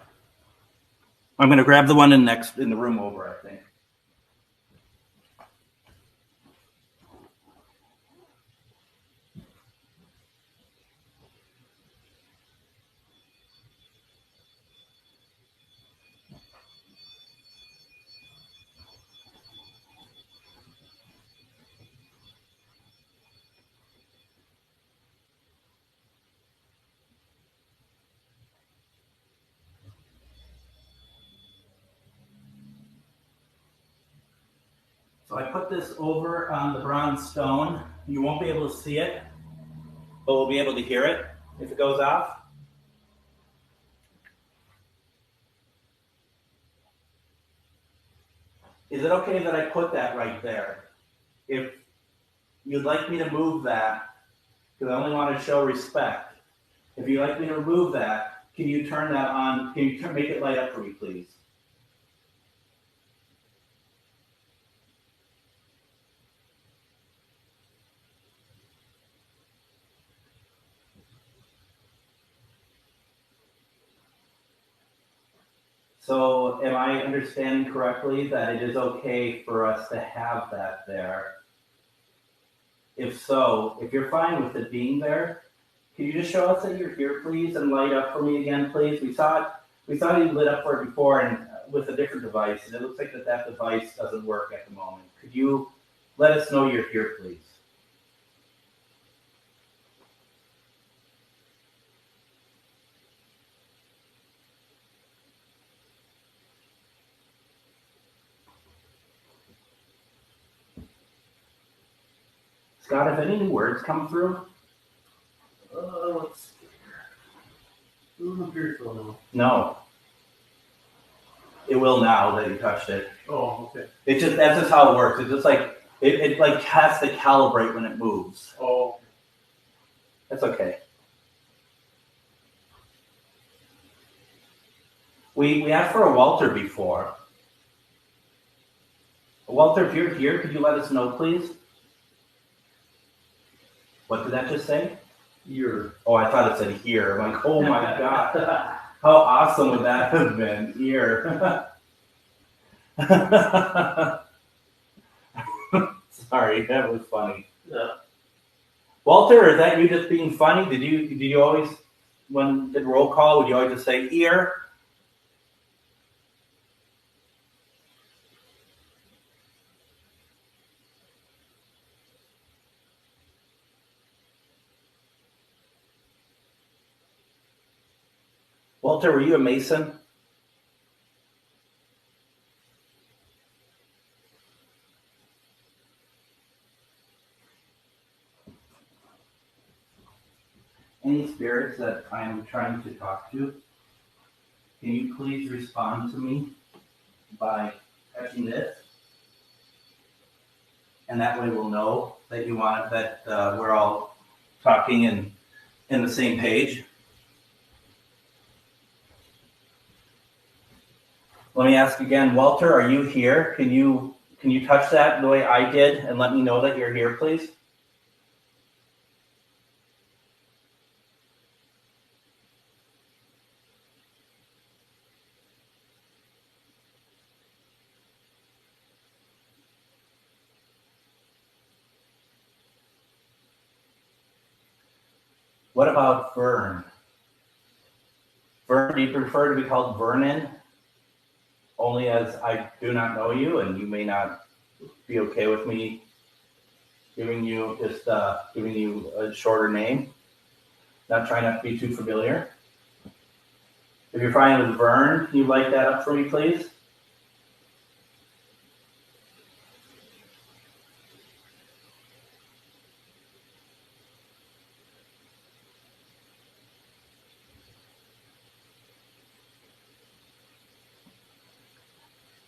I'm going to grab the one in the room over, I think. So I put this over on the bronze stone. You won't be able to see it, but we'll be able to hear it if it goes off. Is it okay that I put that right there? If you'd like me to move that, because I only want to show respect. If you'd like me to remove that, can you turn that on? Can you make it light up for me, please? So am I understanding correctly that it is okay for us to have that there? If so, if you're fine with it being there, can you just show us that you're here, please, and light up for me again, please? We saw you lit up for it before and with a different device, and it looks like that device doesn't work at the moment. Could you let us know you're here, please? Scott, have any new words come through? Let's see here. Doesn't appear so now. No. It will now that you touched it. Oh, okay. That's just how it works. It's just like it like has to calibrate when it moves. Oh. That's okay. We asked for a Walter before. Walter, if you're here, could you let us know, please? What did that just say? Here. Oh, I thought it said here. I'm like, oh my God. How awesome would that have been? Here. Sorry, that was funny. Yeah. Walter, is that you just being funny? Did you always, when did roll call, would you always just say ear? Walter, were you a Mason? Any spirits that I'm trying to talk to, can you please respond to me by touching this? And that way we'll know that you want that we're all talking and in the same page. Let me ask again, Walter, are you here? Can you touch that the way I did and let me know that you're here, please? What about Vern? Vern, do you prefer to be called Vernon? Only as I do not know you, and you may not be okay with me giving you a shorter name. Not trying not to be too familiar. If you're fine with Vern, can you light that up for me, please?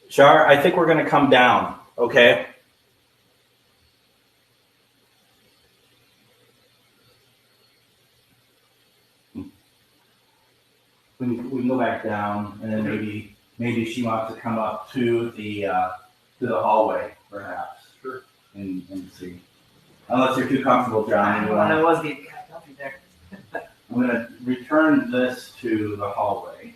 Char, I think we're going to come down, okay? We can go back down and then maybe maybe she wants to come up to the hallway, perhaps, Sure. and see. Unless you're too comfortable, John. I was getting kind of comfy there. I'm going to return this to the hallway.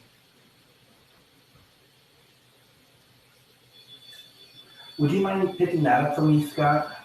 Would you mind picking that up for me, Scott?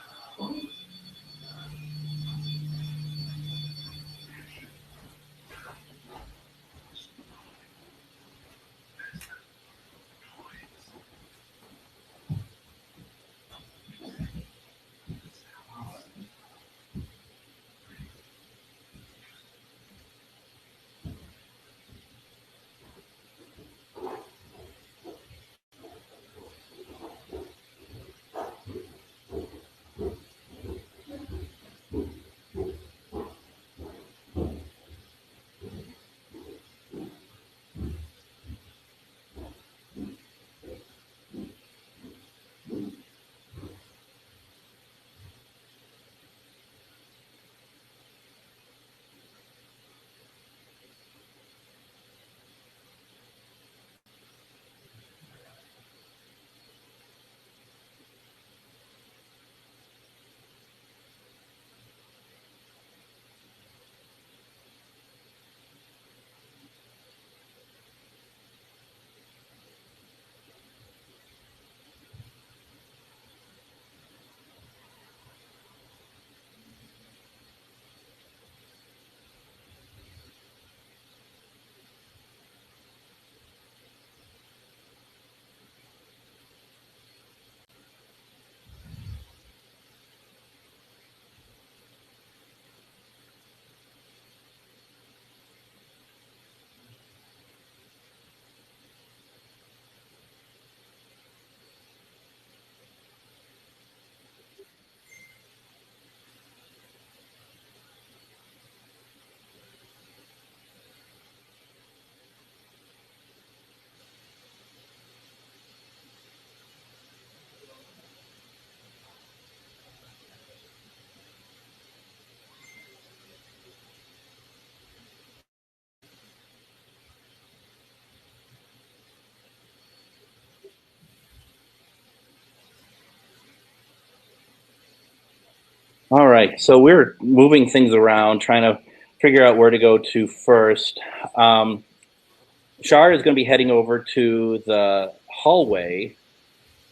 All right, so we're moving things around, trying to figure out where to go to first. Char is going to be heading over to the hallway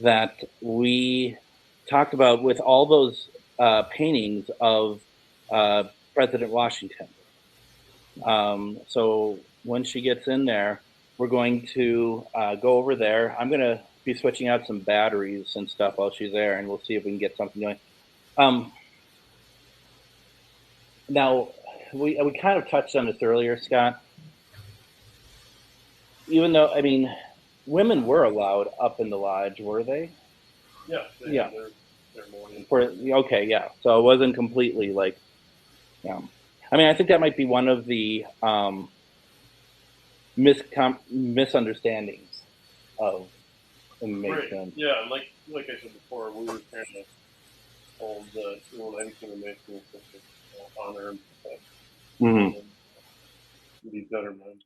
that we talked about with all those paintings of President Washington. So when she gets in there, we're going to go over there. I'm going to be switching out some batteries and stuff while she's there, and we'll see if we can get something going. Now, we kind of touched on this earlier, Scott. Even though, I mean, women were allowed up in the lodge, were they? Yeah. Yeah. Their morning. Okay, yeah. So it wasn't completely like, yeah. I mean, I think that might be one of the misunderstandings of Mason. Right. Yeah, like I said before, we were kind of told that anything in Mason was just honor and protect. Mm-hmm. And be better men.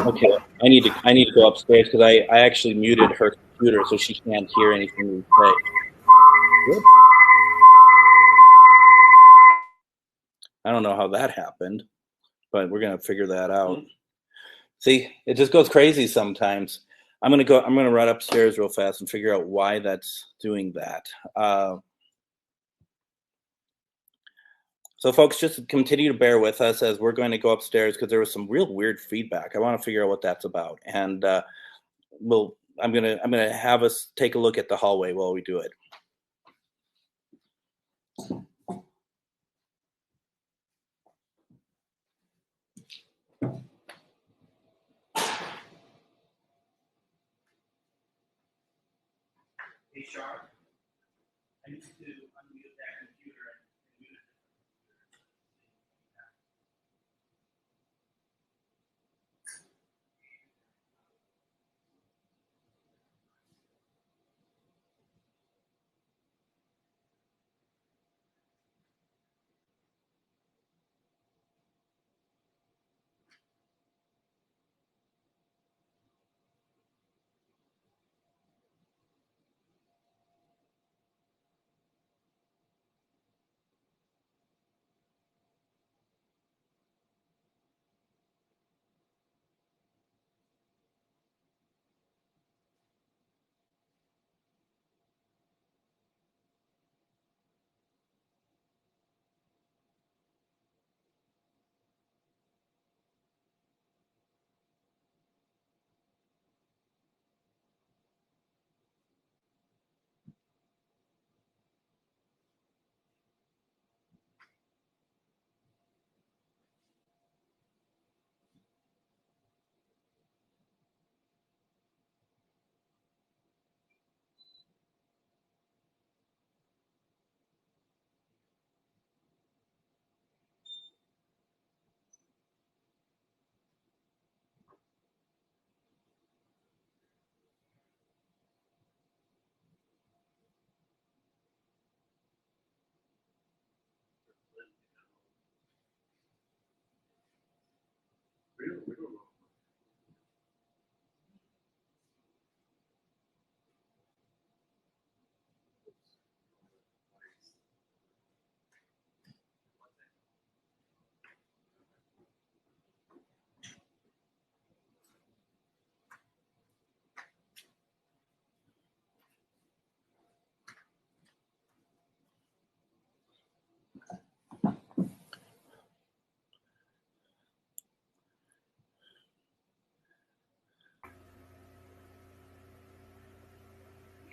Okay, I need to go upstairs because I actually muted her computer so she can't hear anything we say. Good. I don't know how that happened, but we're gonna figure that out. Mm-hmm. See, it just goes crazy sometimes. I'm gonna run upstairs real fast and figure out why that's doing that. So folks, just continue to bear with us as we're going to go upstairs because there was some real weird feedback. I want to figure out what that's about, and I'm gonna have us take a look at the hallway while we do it. Hey, Char, I need to unmute that computer and mute it.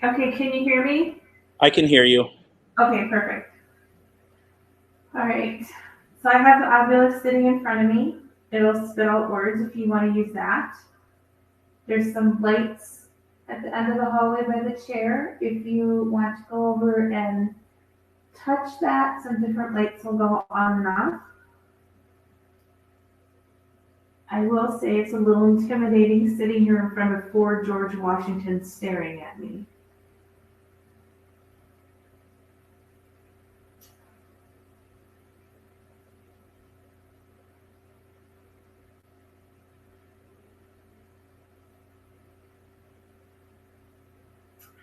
Okay, can you hear me? I can hear you. Okay, perfect. All right. So I have the obelisk sitting in front of me. It'll spit out words if you want to use that. There's some lights at the end of the hallway by the chair. If you want to go over and touch that, some different lights will go on and off. I will say it's a little intimidating sitting here in front of 4 George Washingtons staring at me.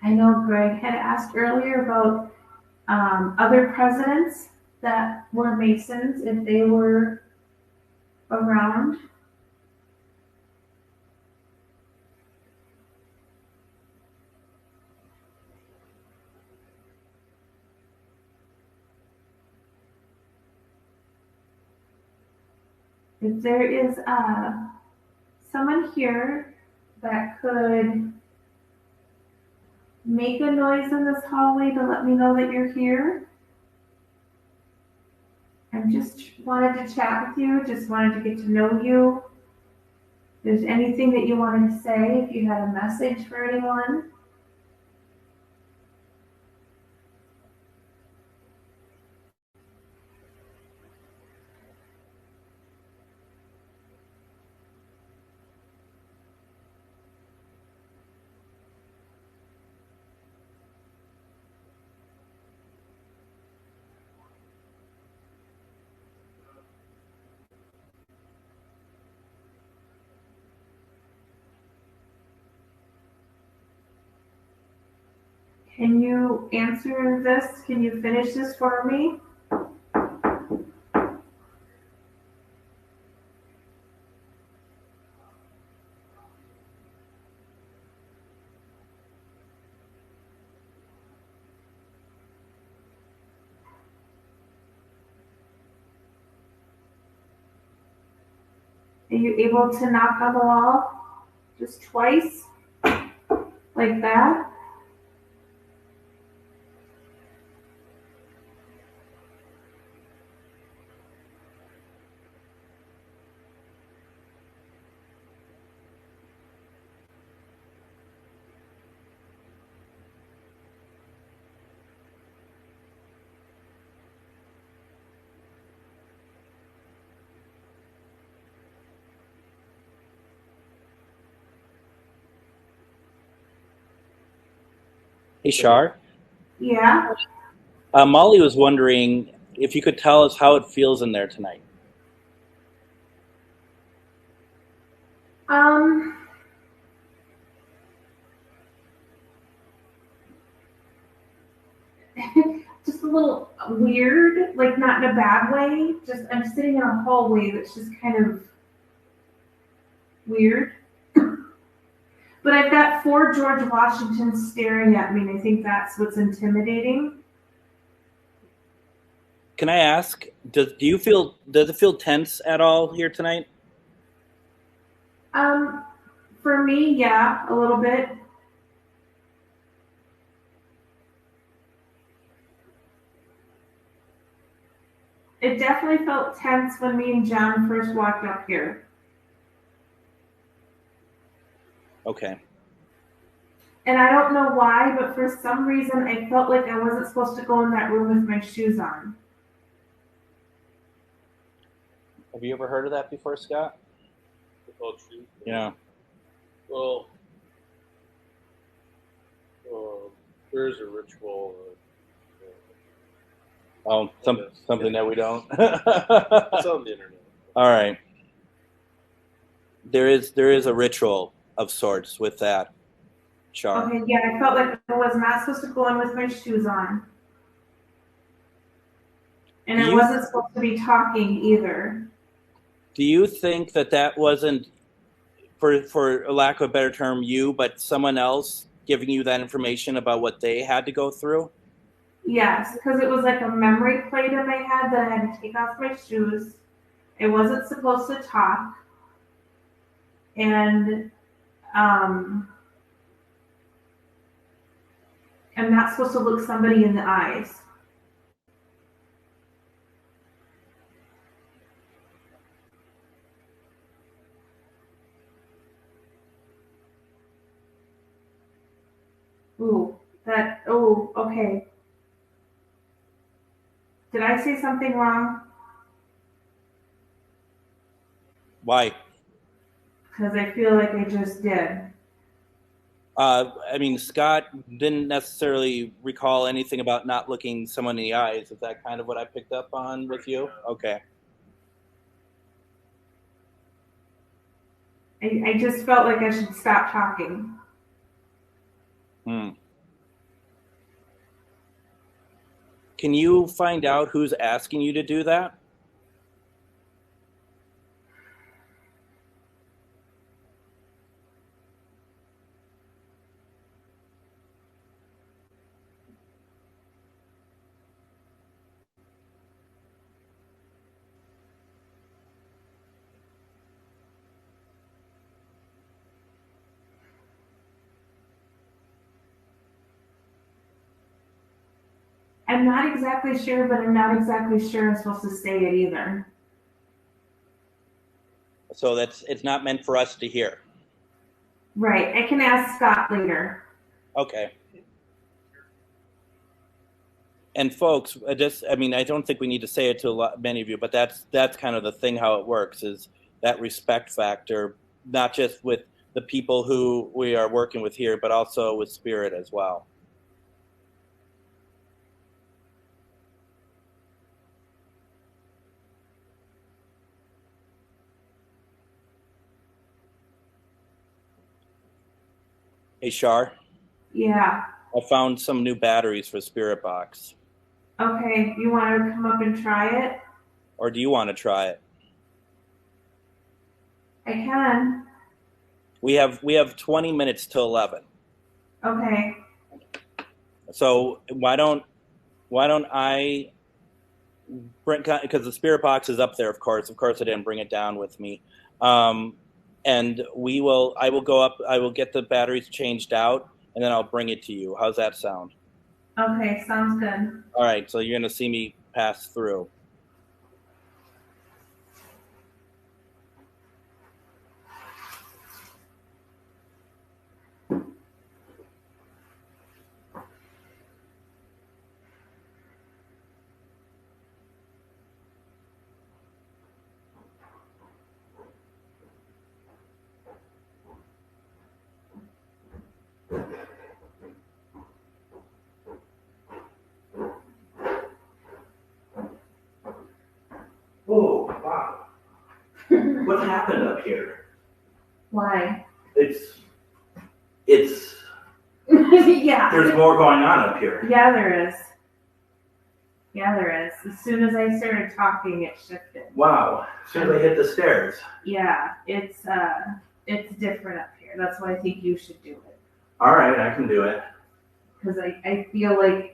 I know Greg had asked earlier about other presidents that were Masons, if they were around. If there is someone here that could make a noise in this hallway to let me know that you're here. I just wanted to chat with you, just wanted to get to know you. If there's anything that you wanted to say, if you had a message for anyone. Can you answer this? Can you finish this for me? Are you able to knock on the wall just twice? Like that? Hey, Char. Yeah. Molly was wondering if you could tell us how it feels in there tonight. Just a little weird, like not in a bad way. Just I'm sitting in a hallway that's just kind of weird. But I've got 4 George Washingtons staring at me, and I think that's what's intimidating. Can I ask, does it feel tense at all here tonight? For me, yeah, a little bit. It definitely felt tense when me and John first walked up here. Okay. And I don't know why, but for some reason I felt like I wasn't supposed to go in that room with my shoes on. Have you ever heard of that before, Scott? Without shoes? Yeah. Well, there is a ritual. Oh, something that we don't. It's on the internet. All right. There is a ritual of sorts with that, Char. Okay, yeah, I felt like I was not supposed to go in with my shoes on. And I wasn't supposed to be talking either. Do you think that wasn't, for lack of a better term, you, but someone else giving you that information about what they had to go through? Yes, because it was like a memory played in my head that I had to take off my shoes. I wasn't supposed to talk. And I'm not supposed to look somebody in the eyes. Ooh, okay. Did I say something wrong? Why? Because I feel like I just did. I mean, Scott didn't necessarily recall anything about not looking someone in the eyes. Is that kind of what I picked up on with you? Okay. I just felt like I should stop talking. Can you find out who's asking you to do that? I'm not exactly sure, but I'm not exactly sure I'm supposed to say it either. So it's not meant for us to hear. Right. I can ask Scott later. Okay. And folks, I don't think we need to say it to many of you, but that's kind of the thing, how it works, is that respect factor, not just with the people who we are working with here, but also with spirit as well. Hey, Char. Yeah. I found some new batteries for Spirit Box. Okay. You want to come up and try it? Or do you want to try it? I can. We have 20 minutes till 11. Okay. So why don't I bring, because the Spirit Box is up there, of course. Of course, I didn't bring it down with me. And I will go up. I will get the batteries changed out, and then I'll bring it to you. How's that sound? Okay, sounds good. All right. So you're gonna see me pass through. Oh, wow. What happened up here? Why? It's Yeah. there's more going on up here. Yeah, there is. Yeah, there is. As soon as I started talking, it shifted. Wow. As soon as I hit the stairs. Yeah, it's different up here. That's why I think you should do it. All right, I can do it. Because I feel like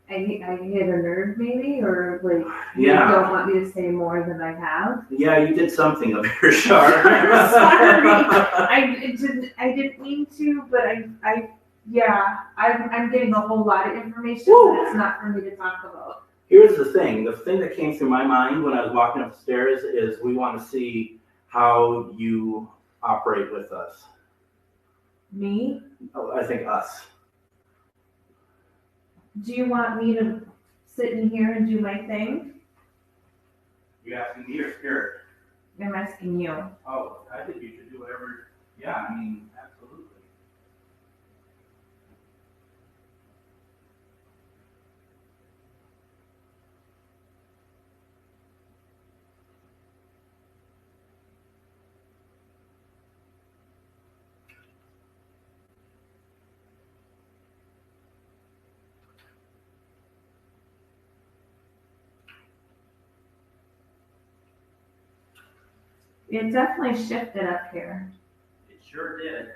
I hit a nerve maybe, or like you Yeah. don't want me to say more than I have. Yeah, you did something up here, Char. Sorry, I didn't mean to, but I'm getting a whole lot of information that it's not for me to talk about. Here's the thing. The thing that came through my mind when I was walking up the stairs is we want to see how you operate with us. Me? Oh, I think us. Do you want me to sit in here and do my thing? You asking me or spirit? I'm asking you. Oh, I think you should do whatever. Yeah, I mean, absolutely. It definitely shifted up here. It sure did.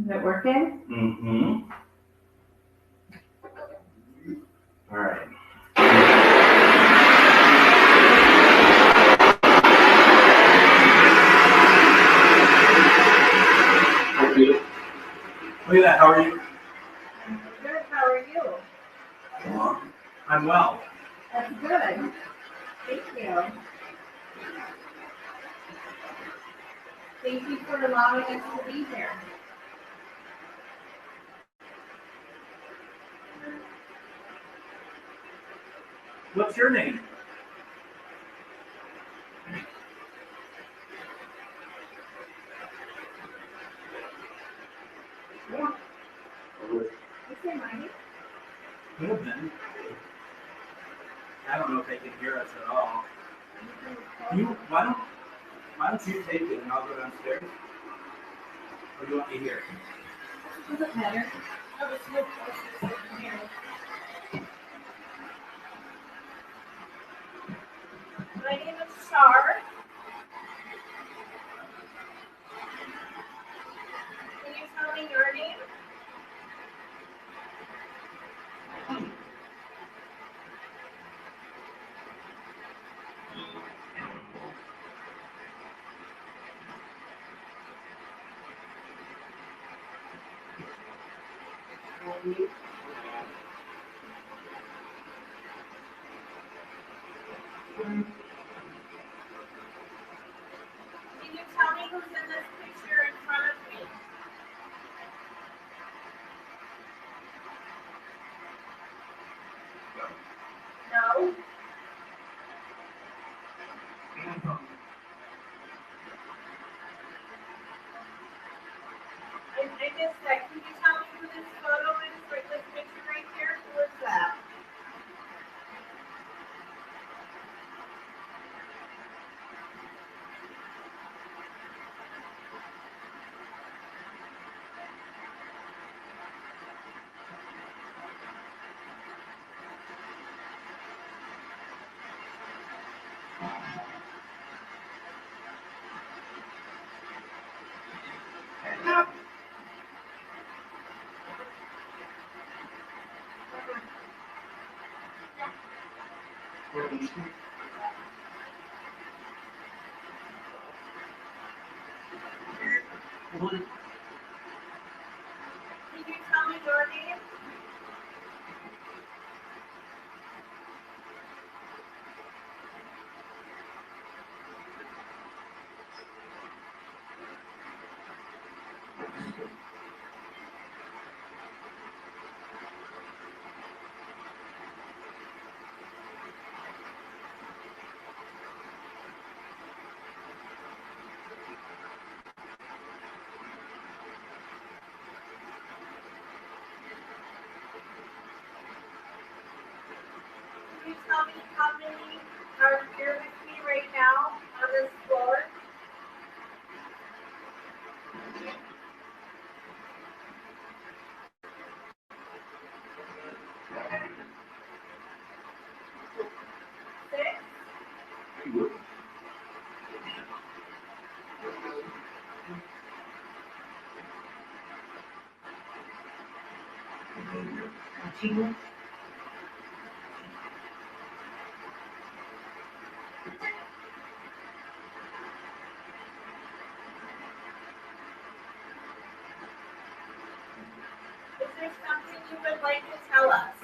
Is it working? Mm-hmm. All right. Look at that. How are you? Good. How are you? I'm well. That's good. Thank you. Thank you for allowing us to be here. What's your name? You say my name? Could have been. I don't know if they can hear us at all. Why don't you take it and I'll go downstairs? Or do you want me here? Doesn't matter. I'll just move closer to here. My name is Char. Can you tell me your name? Can you tell me who's in this picture in front of me? No? I missed that. Can you tell me who this photo is for this picture right here? Who is that? Can you tell me your name? Can you tell me how many are here with me right now on this floor? Six? Is there something you would like to tell us?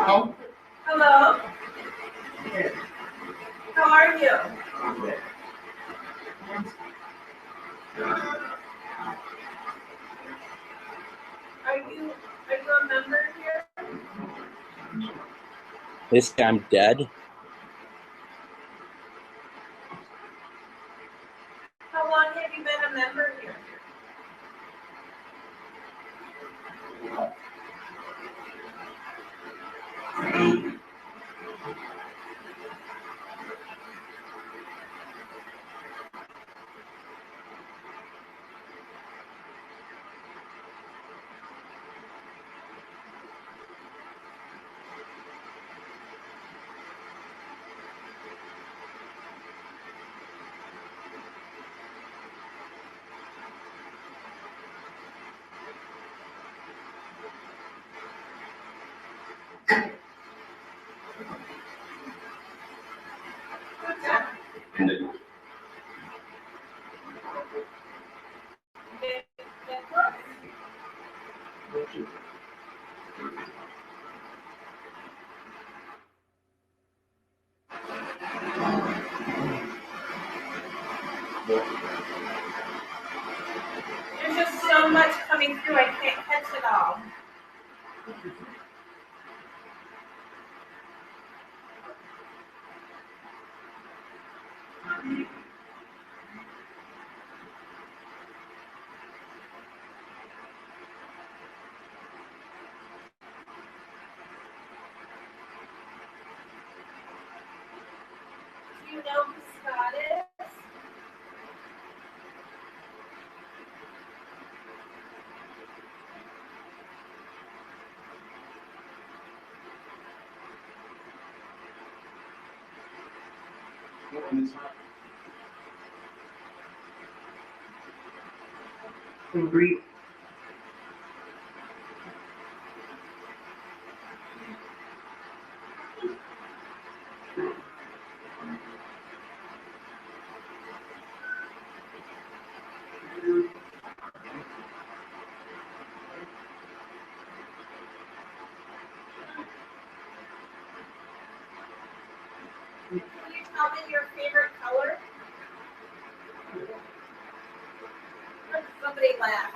Oh. Hello? How are you? Are you a member here? This I'm dead. There's just so much coming through, I can't catch it all. Do you know who Scott is? Agree. Can you tell me your favorite color? Somebody laughed.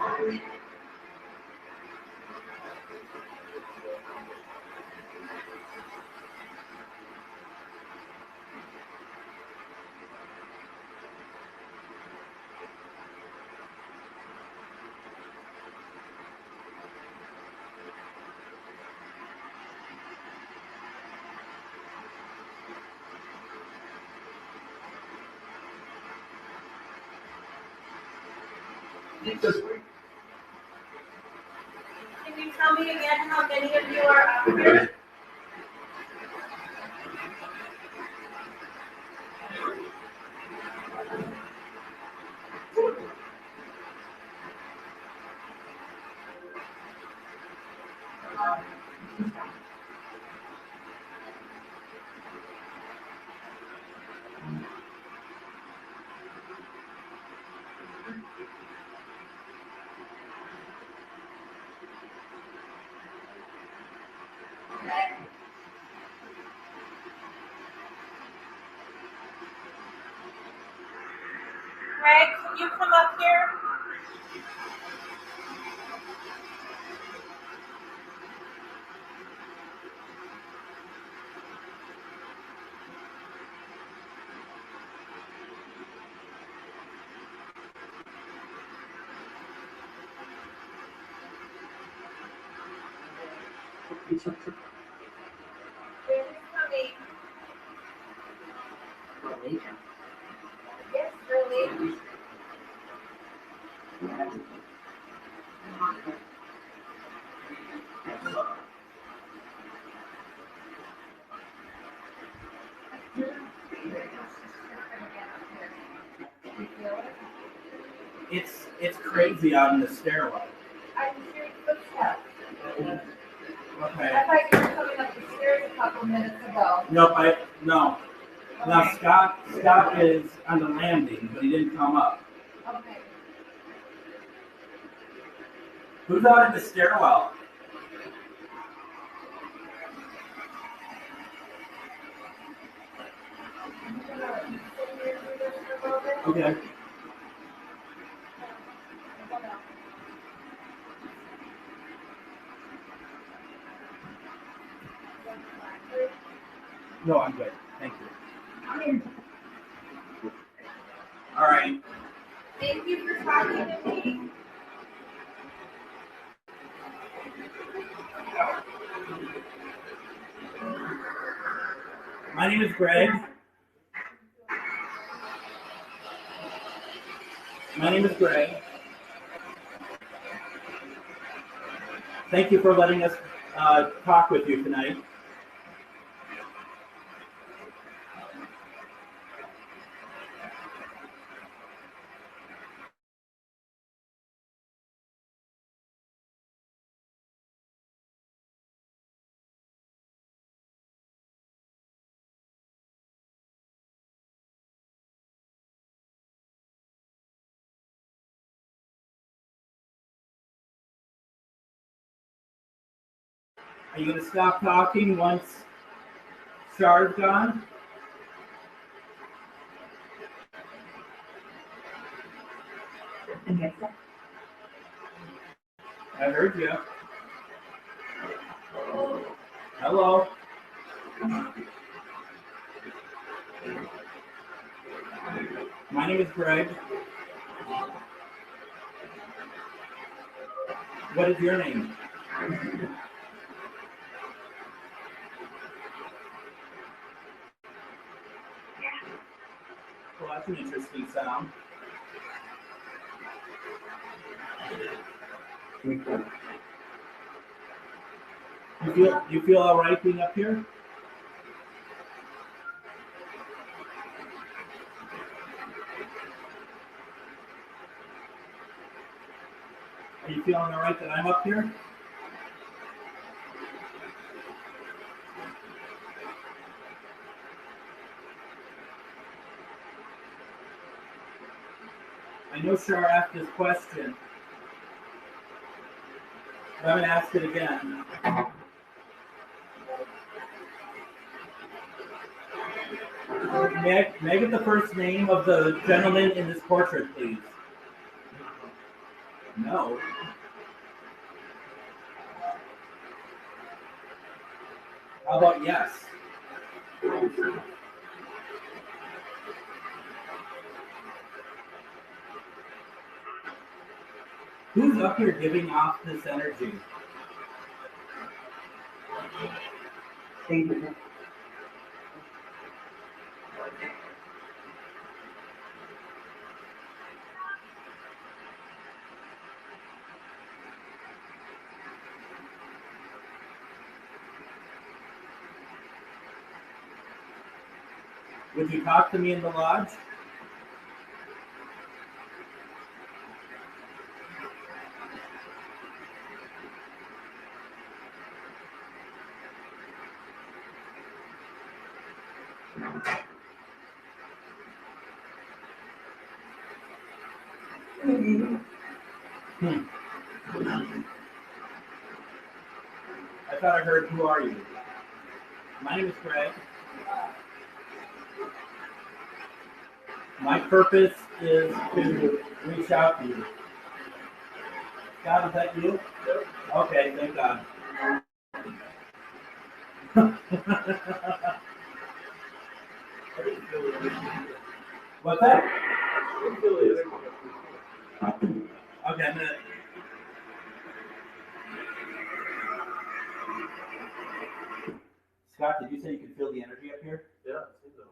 Can you tell me again how many of you are up here? Greg, can you come up here? Where's coming? Yes, really. It's crazy out in the stairwell. I'm hearing footsteps. Okay. I thought you were coming up the stairs a couple minutes ago. Nope, no. Now Okay. Scott is on the landing, but he didn't come up. Okay. Who's out in the stairwell? Okay. No, I'm good. Thank you. All right. Thank you for talking to me. My name is Greg. Thank you for letting us talk with you tonight. Are you going to stop talking once Char's gone? I heard you. Hello. My name is Greg. What is your name? Well, that's an interesting sound. You feel all right being up here? Are you feeling all right that I'm up here? I know Char asked this question, but I'm going to ask it again. May I get the first name of the gentleman in this portrait, please? No. How about yes? Who's up here giving off this energy? Would you talk to me in the lodge? I thought I heard, who are you? My name is Greg. My purpose is to reach out to you. God, is that you? Okay, thank God. What's that? Okay, I'm gonna. Scott, did you say you could feel the energy up here? Yeah, I think so.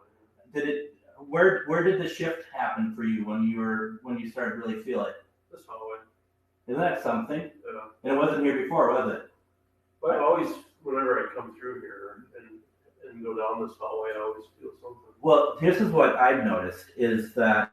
Did it? Where did the shift happen for you when you started to really feel it? This hallway. Isn't that something? Yeah. And it wasn't here before, was it? But I always, whenever I come through here and go down this hallway, I always feel something. Well, this is what I've noticed is that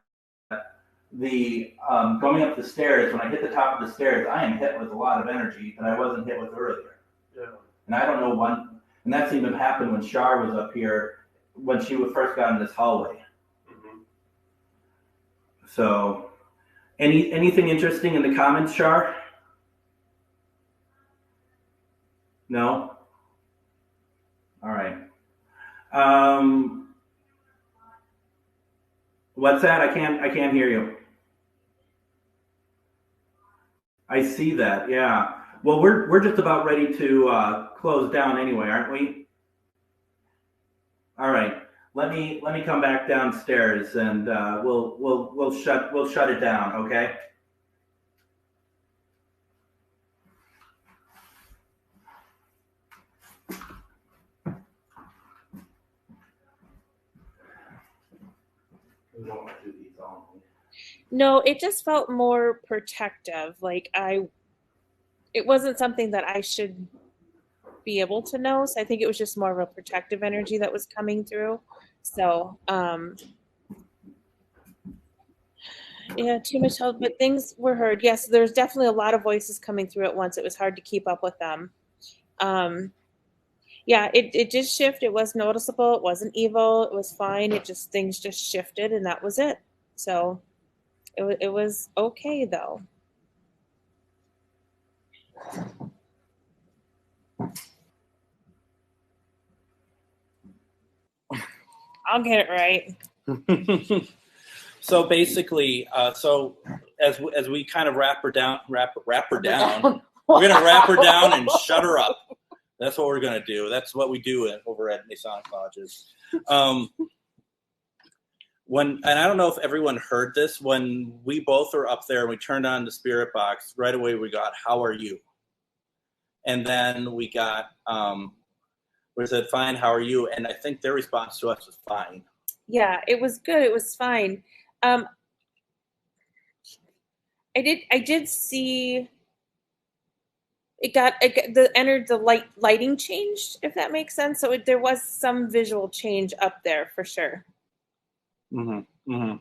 the going up the stairs, when I hit the top of the stairs, I am hit with a lot of energy that I wasn't hit with earlier. Yeah. And I don't know when, and that seemed to happen when Char was up here when she first got in this hallway. Mm-hmm. So, anything interesting in the comments, Char? No? All right. What's that? I can't hear you. I see that. Yeah. Well, we're just about ready to close down anyway, aren't we? All right. Let me come back downstairs and we'll shut it down. Okay. We don't want to do these all. No, it just felt more protective. Like it wasn't something that I should be able to know. So I think it was just more of a protective energy that was coming through. So, yeah, too much help, but things were heard. Yes, there's definitely a lot of voices coming through at once. It was hard to keep up with them. Yeah, it did shift. It was noticeable. It wasn't evil. It was fine. Things just shifted, and that was it. So it was okay though. I'll get it right. So basically, so as we kind of wrap her down, we're gonna wrap her down and shut her up. That's what we're gonna do. That's what we do over at Masonic Lodges. And I don't know if everyone heard this, when we both were up there and we turned on the spirit box, right away we got, "How are you?" And then we got, we said, "Fine, how are you?" And I think their response to us was fine. Yeah, it was good. It was fine. I did see the lighting changed, if that makes sense. So there was some visual change up there for sure. Mm-hmm. Mm-hmm.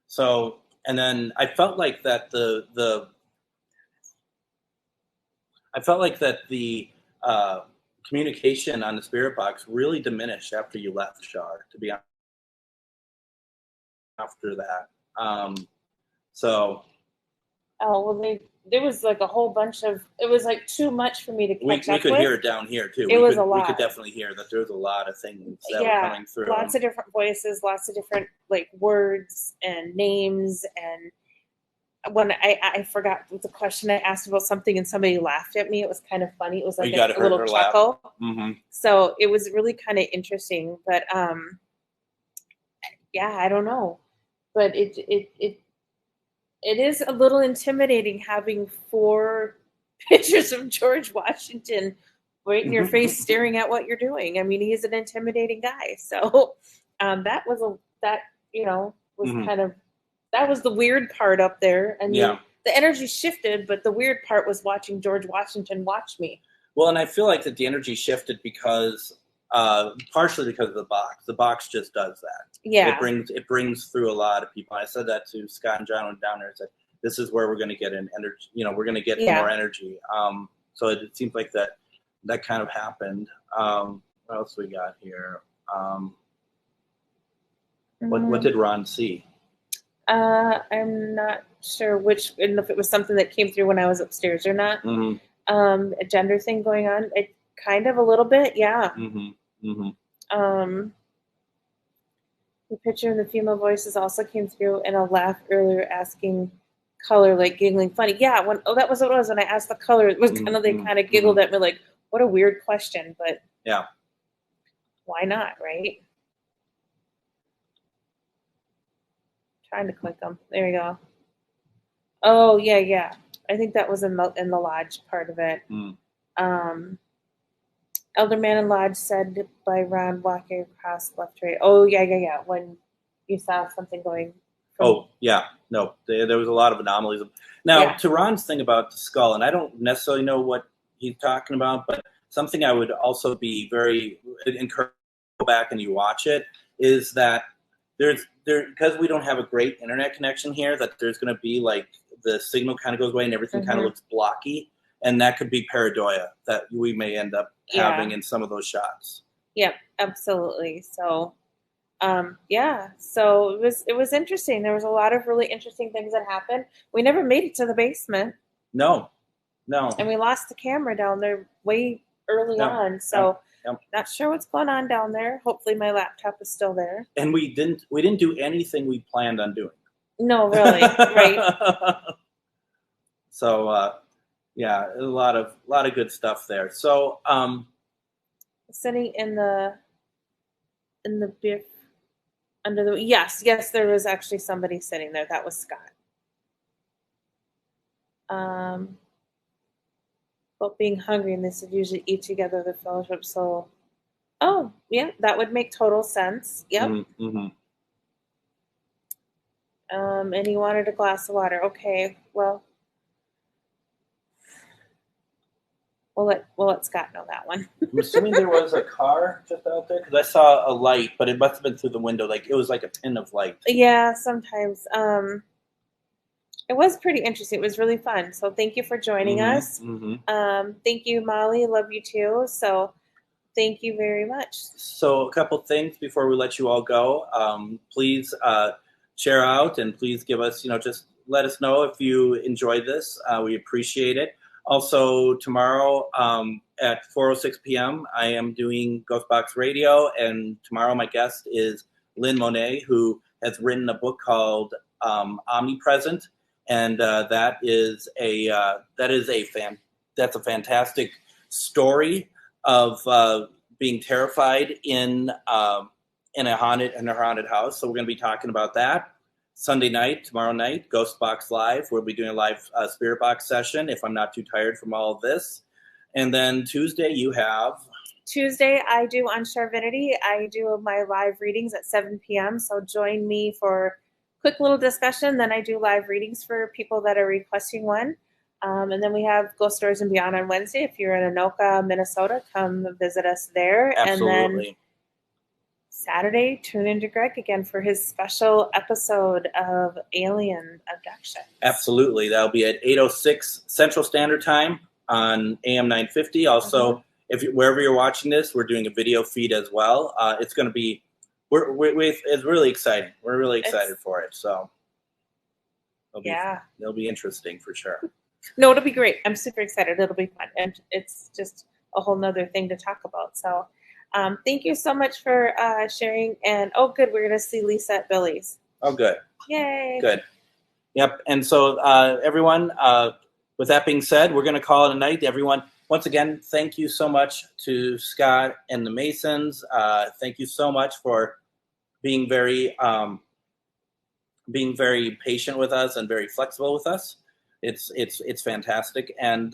So, and then I felt like that the communication on the spirit box really diminished after you left, Char, to be honest, after that. So. Oh, well, there was like a whole bunch of, it was like too much for me to catch up We could with. hear it down here too. It was a lot. We could definitely hear that there was a lot of things that were coming through. Lots of different voices, lots of different like words and names. And when I forgot the question I asked about something and somebody laughed at me, it was kind of funny. It was like a little chuckle. Mm-hmm. So it was really kind of interesting. But yeah, I don't know. But it is a little intimidating having 4 pictures of George Washington right in your face staring at what you're doing. I mean, he's an intimidating guy. So that was kind of, that was the weird part up there. And the energy shifted, but the weird part was watching George Washington watch me. Well, and I feel like that the energy shifted because partially because of the box. The box just does that. Yeah. It brings through a lot of people. I said that to Scott and John when down there. I said, this is where we're going to get an energy. We're going to get more energy. So it seems like that kind of happened. What else we got here? What did Ron see? I'm not sure if it was something that came through when I was upstairs or not. Mm-hmm. A gender thing going on. It kind of a little bit, yeah. Mm-hmm. Mm-hmm. The picture and the female voices also came through, and a laugh earlier asking color, like giggling funny. Yeah, that was what it was. When I asked the color, it was kind of, they kind of giggled at me like, what a weird question, but yeah, why not, right? Trying to click them. There you go. Oh, yeah. I think that was in the lodge part of it. Elder Man in Lodge said by Ron walking across left right. Oh, yeah. When you saw something going. No, there was a lot of anomalies. Now, to Ron's thing about the skull, and I don't necessarily know what he's talking about, but something I would also be very encouraged to go back and you watch it is that because we don't have a great internet connection here, that there's going to be like the signal kind of goes away and everything kind of looks blocky, and that could be pareidoia that we may end up having in some of those shots. Yep, absolutely. So, so it was interesting. There was a lot of really interesting things that happened. We never made it to the basement. No. And we lost the camera down there way early on. So not sure what's going on down there. Hopefully my laptop is still there. And we didn't do anything we planned on doing. No, really, right? So, a lot of good stuff there. So, sitting in the biff under the yes, there was actually somebody sitting there. That was Scott. About being hungry, and they said usually eat together the fellowship. So, that would make total sense. Yep. Mm-hmm. And he wanted a glass of water. Okay, well, we'll let Scott know that one. I'm assuming there was a car just out there because I saw a light, but it must have been through the window. Like it was like a pin of light. Yeah, sometimes. It was pretty interesting. It was really fun. So thank you for joining us. Mm-hmm. Thank you, Molly. Love you too. So thank you very much. So a couple things before we let you all go. Please share out and please give us, just let us know if you enjoyed this. We appreciate it. Also, tomorrow at 4:06 p.m., I am doing Ghostbox Radio, and tomorrow my guest is Lynn Monet, who has written a book called Omnipresent, and that's a fantastic story of being terrified in a haunted house. So we're going to be talking about that Sunday night, tomorrow night, Ghost Box Live. We'll be doing a live Spirit Box session if I'm not too tired from all of this. And then Tuesday you have. Tuesday, I do on Charvinity. I do my live readings at 7 p.m. So join me for quick little discussion. Then I do live readings for people that are requesting one. And then we have Ghost Stories and Beyond on Wednesday. If you're in Anoka, Minnesota, come visit us there. Absolutely. And then Saturday, tune into Greg again for his special episode of Alien Abduction. Absolutely. That'll be at 8:06 Central Standard Time on AM 950. Also, wherever you're watching this, we're doing a video feed as well. It's going to be, it's really exciting. We're really excited for it. So it'll be interesting for sure. No, it'll be great. I'm super excited. It'll be fun. And it's just a whole nother thing to talk about. So thank you so much for sharing. And good, we're going to see Lisa at Billy's. Oh, good. Yay. Good. Yep. And so everyone, with that being said, we're going to call it a night. Everyone, once again, thank you so much to Scott and the Masons. Thank you so much for being very patient with us and very flexible with us. It's fantastic, and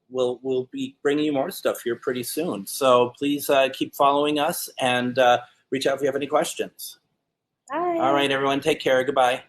we'll be bringing you more stuff here pretty soon. So please keep following us and reach out if you have any questions. Bye. All right, everyone, take care. Goodbye.